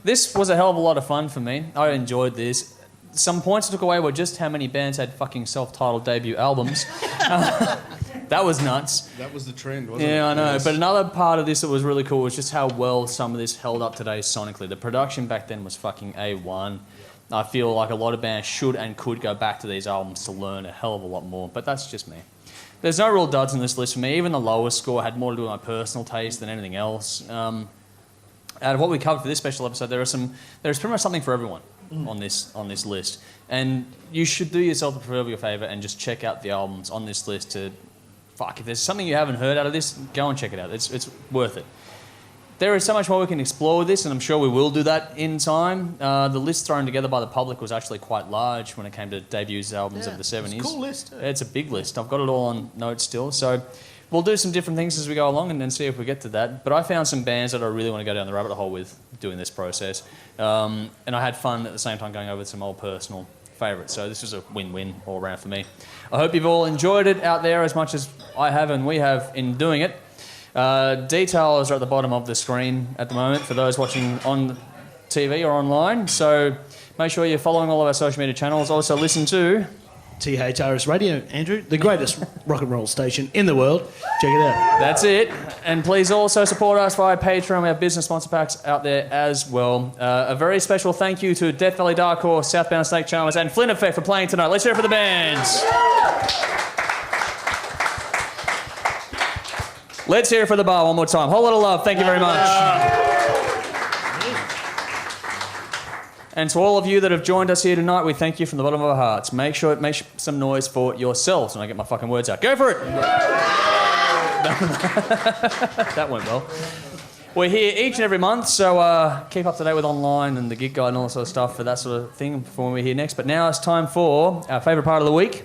This was a hell of a lot of fun for me. I enjoyed this. Some points I took away were just how many bands had fucking self-titled debut albums. That was nuts. That was the trend, wasn't it? Yeah, I know. Yes. But another part of this that was really cool was just how well some of this held up today sonically. The production back then was fucking A1. I feel like a lot of bands should and could go back to these albums to learn a hell of a lot more, but that's just me. There's no real duds in this list for me. Even the lowest score had more to do with my personal taste than anything else. Out of what we covered for this special episode, there's pretty much something for everyone on this list. And you should do yourself a proverbial favour and just check out the albums on this list to... Fuck, if there's something you haven't heard out of this, go and check it out. It's worth it. there is so much more we can explore with this, and I'm sure we will do that in time. The list thrown together by the public was actually quite large when it came to debuts albums of the 70s. It's a cool list. It's a big list. I've got it all on notes still. So we'll do some different things as we go along and then see if we get to that. But I found some bands that I really want to go down the rabbit hole with doing this process. And I had fun at the same time going over some old personal favourites. So this was a win-win all around for me. I hope you've all enjoyed it out there as much as I have and we have in doing it. Details are at the bottom of the screen at the moment for those watching on TV or online. So make sure you're following all of our social media channels. Also listen to THRS Radio, Andrew, the greatest rock and roll station in the world. Check it out. That's it. And please also support us via Patreon. We have business sponsor packs out there as well. A very special thank you to Death Valley Dark Horse, Southbound Snake Charmers and Flint Effect for playing tonight. Let's hear it for the bands. Let's hear it for the bar one more time. Whole Lotta Love, thank you very much. And to all of you that have joined us here tonight, we thank you from the bottom of our hearts. Make some noise for yourselves when I get my fucking words out. Go for it! That went well. We're here each and every month, so keep up to date with online and the gig guide and all that sort of stuff for that sort of thing for when we're here next. But now it's time for our favourite part of the week,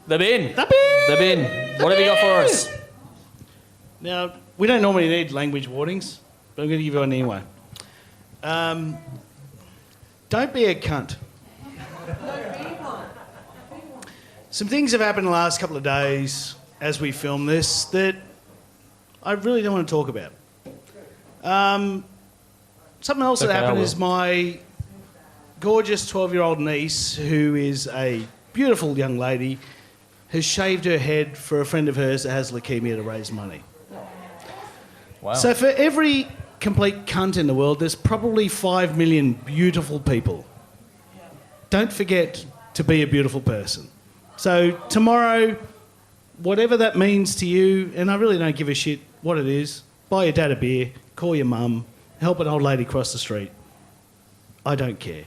the bin. The bin! The bin. What have you got for us? Now, we don't normally need language warnings, but I'm going to give you one anyway. Don't be a cunt. Some things have happened the last couple of days as we film this that I really don't want to talk about. Something else that happened is my gorgeous 12-year-old niece, who is a beautiful young lady, has shaved her head for a friend of hers that has leukemia to raise money. Wow. So for every complete cunt in the world, there's probably 5 million beautiful people. Don't forget to be a beautiful person. So tomorrow, whatever that means to you, and I really don't give a shit what it is, buy your dad a beer, call your mum, help an old lady cross the street. I don't care.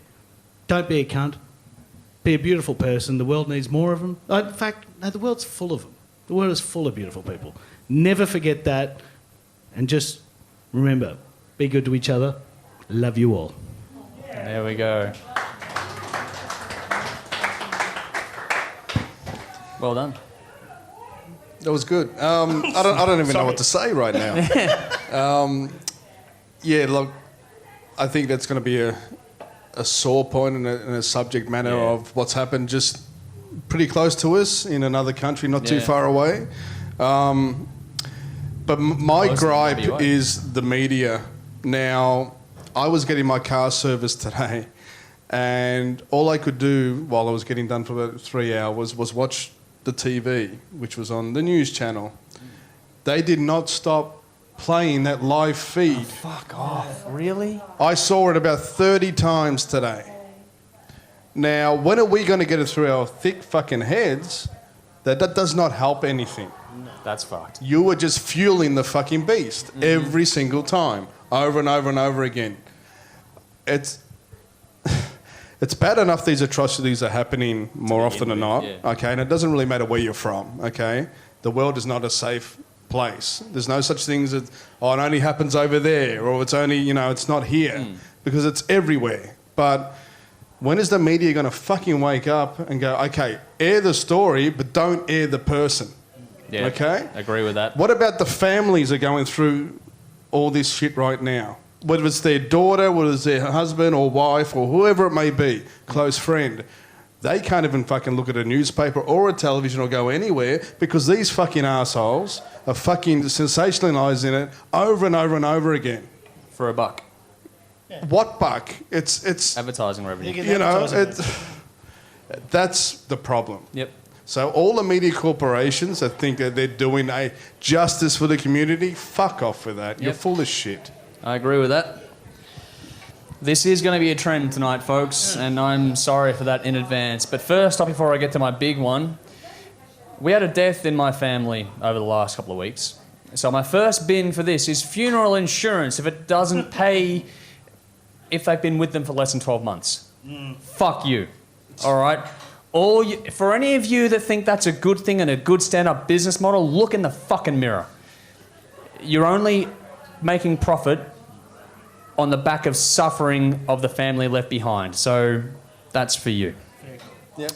Don't be a cunt. Be a beautiful person. The world needs more of them. In fact, no, the world's full of them. The world is full of beautiful people. Never forget that. And just remember, be good to each other. Love you all. There we go. Well done. That was good. I don't even know what to say right now. Look, I think that's going to be a sore point and a subject matter of what's happened just pretty close to us in another country, not too far away. But my gripe is the media. Now, I was getting my car serviced today, and all I could do while I was getting done for about 3 hours was watch the TV, which was on the news channel. They did not stop playing that live feed. Oh, fuck off. Really? I saw it about 30 times today. Now, when are we going to get it through our thick fucking heads that does not help anything? That's fucked. You are just fueling the fucking beast every single time, over and over and over again. It's bad enough these atrocities are happening more often than not, okay? And it doesn't really matter where you're from, okay? The world is not a safe place. There's no such things as, it only happens over there, or it's only, it's not here, because it's everywhere. But when is the media going to fucking wake up and go, okay, air the story, but don't air the person? Yeah, okay? Agree with that. What about the families that are going through all this shit right now? Whether it's their daughter, whether it's their husband or wife or whoever it may be, close friend, they can't even fucking look at a newspaper or a television or go anywhere because these fucking assholes are fucking sensationalising it over and over and over again. For a buck. Yeah. What buck? It's advertising revenue. That's the problem. Yep. So all the media corporations that think that they're doing a justice for the community, fuck off with that. You're full of shit. I agree with that. This is going to be a trend tonight, folks, and I'm sorry for that in advance. But first, before I get to my big one, we had a death in my family over the last couple of weeks. So my first bin for this is funeral insurance if it doesn't pay if they've been with them for less than 12 months. Fuck you. All right? For any of you that think that's a good thing and a good stand-up business model, look in the fucking mirror. You're only making profit on the back of suffering of the family left behind. So that's for you. Yep.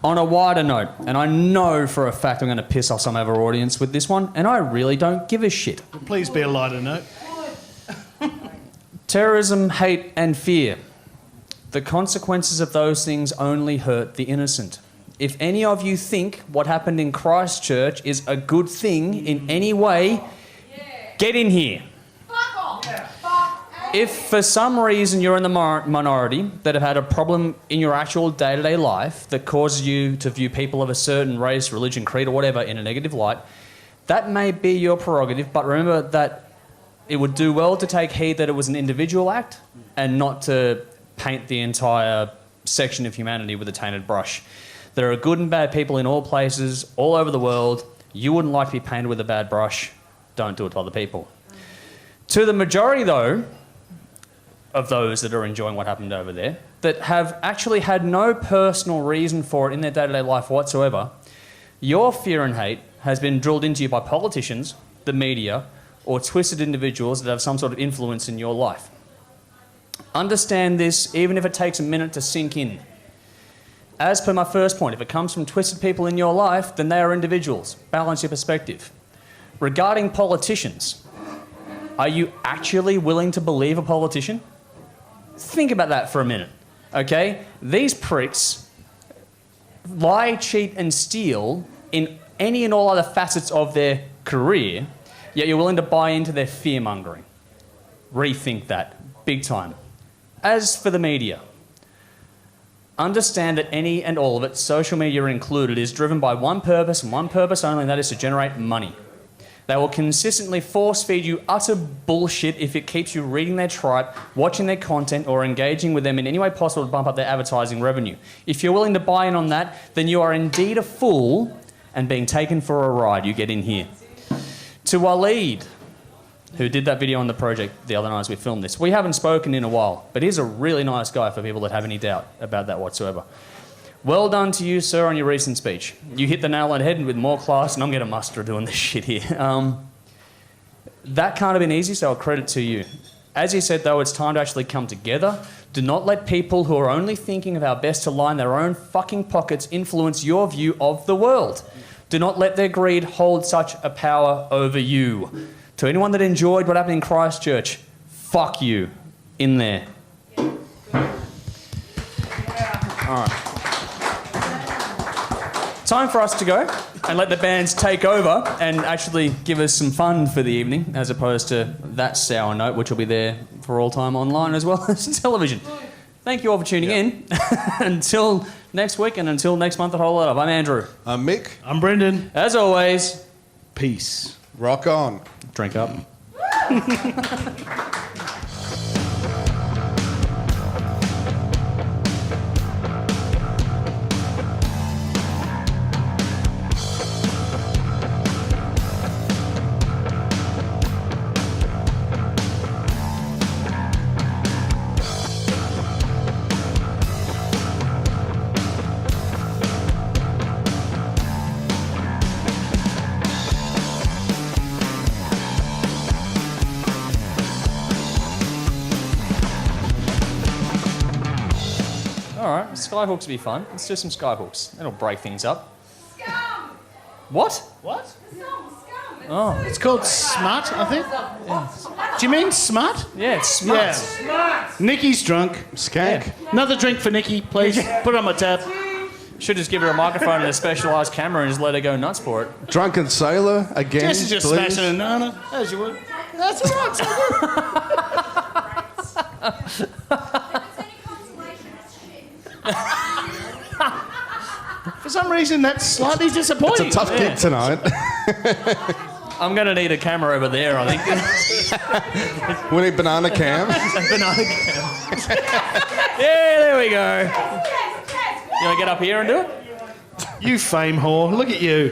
On a wider note, and I know for a fact I'm going to piss off some of our audience with this one, and I really don't give a shit. Please be a lighter note. Terrorism, hate and fear. The consequences of those things only hurt the innocent. If any of you think what happened in Christchurch is a good thing in any way, get in here. If for some reason you're in the minority that have had a problem in your actual day-to-day life that causes you to view people of a certain race, religion, creed or whatever in a negative light, that may be your prerogative, but remember that it would do well to take heed that it was an individual act and not to paint the entire section of humanity with a tainted brush. There are good and bad people in all places, all over the world. You wouldn't like to be painted with a bad brush. Don't do it to other people. To the majority, though, of those that are enjoying what happened over there, that have actually had no personal reason for it in their day-to-day life whatsoever, your fear and hate has been drilled into you by politicians, the media, or twisted individuals that have some sort of influence in your life. Understand this, even if it takes a minute to sink in. As per my first point, if it comes from twisted people in your life, then they are individuals. Balance your perspective. Regarding politicians, are you actually willing to believe a politician? Think about that for a minute, okay? These pricks lie, cheat and steal in any and all other facets of their career, yet you're willing to buy into their fear-mongering. Rethink that, big time. As for the media, understand that any and all of it, social media included, is driven by one purpose and one purpose only, and that is to generate money. They will consistently force-feed you utter bullshit if it keeps you reading their tripe, watching their content, or engaging with them in any way possible to bump up their advertising revenue. If you're willing to buy in on that, then you are indeed a fool and being taken for a ride. You get in here. To Waleed, who did that video on the project the other night as we filmed this, we haven't spoken in a while, but he's a really nice guy for people that have any doubt about that whatsoever. Well done to you, sir, on your recent speech. You hit the nail on the head with more class, and I'm getting a muster doing this shit here. That can't have been easy, so I'll credit to you. As you said, though, it's time to actually come together. Do not let people who are only thinking of how best to line their own fucking pockets influence your view of the world. Do not let their greed hold such a power over you. To anyone that enjoyed what happened in Christchurch, fuck you in there. All right. Time for us to go and let the bands take over and actually give us some fun for the evening, as opposed to that sour note, which will be there for all time online as well as television. Thank you all for tuning in. Until next week and until next month at Whole Lotta Love. I'm Andrew. I'm Mick. I'm Brendan. As always, Peace. Rock on. drink up. Alright, Skyhooks would be fun. Let's do some Skyhooks. That'll break things up. Scum! What? What? The song Scum. Oh. It's called Smut, I think. Yeah. Do you mean Smut? Yeah, it's smart. Yeah. Smart. Nikki's drunk. Skank. Yeah. Another drink for Nikki, please. Put it on my tab. Should just give her a microphone and a specialised camera and just let her go nuts for it. Drunken Sailor, again, Jess is just please. smashing a nana, as you would. That's all right, so good. For some reason, that's slightly disappointing. It's a tough gig tonight. I'm going to need a camera over there, I think. We need banana cam. Banana cam. Yeah, there we go. You want to get up here and do it? You fame whore, look at you.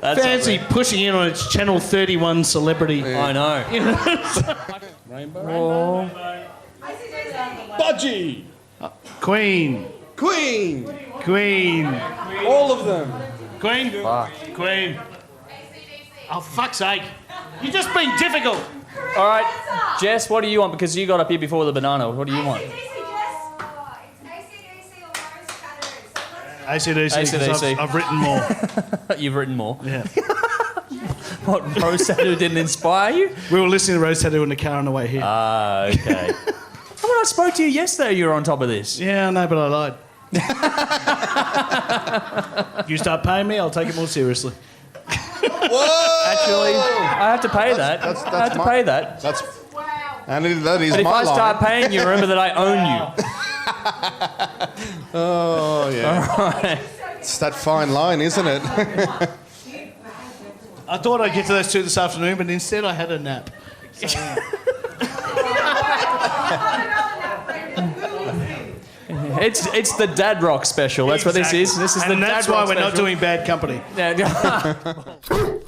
That's Fancy pushing in on its Channel 31 celebrity. I know. Rainbow. Budgie. Queen. Queen. Queen. All of them. Queen. Fuck. Queen. Oh, fuck's sake. You're just being difficult. All right, Jess, what do you want? Because you got up here before the banana. What do you want? AC/DC, AC/DC. I've written more. You've written more. Yeah. What, Rose Tattoo didn't inspire you? We were listening to Rose Tattoo in the car on the way here. Ah, okay. When I spoke to you yesterday, you were on top of this. Yeah, I know, but I lied. You start paying me, I'll take it more seriously. Whoa! Actually, I have to pay that. That's I have to pay that. That's and that is But if my I start line. paying you, remember that I own you. Oh yeah. All right. It's that fine line, isn't it? I thought I'd get to those two this afternoon, but instead I had a nap. It's the Dad Rock special. That's what this is. This is the And that's Dad why Rock we're not special. doing Bad Company. Yeah.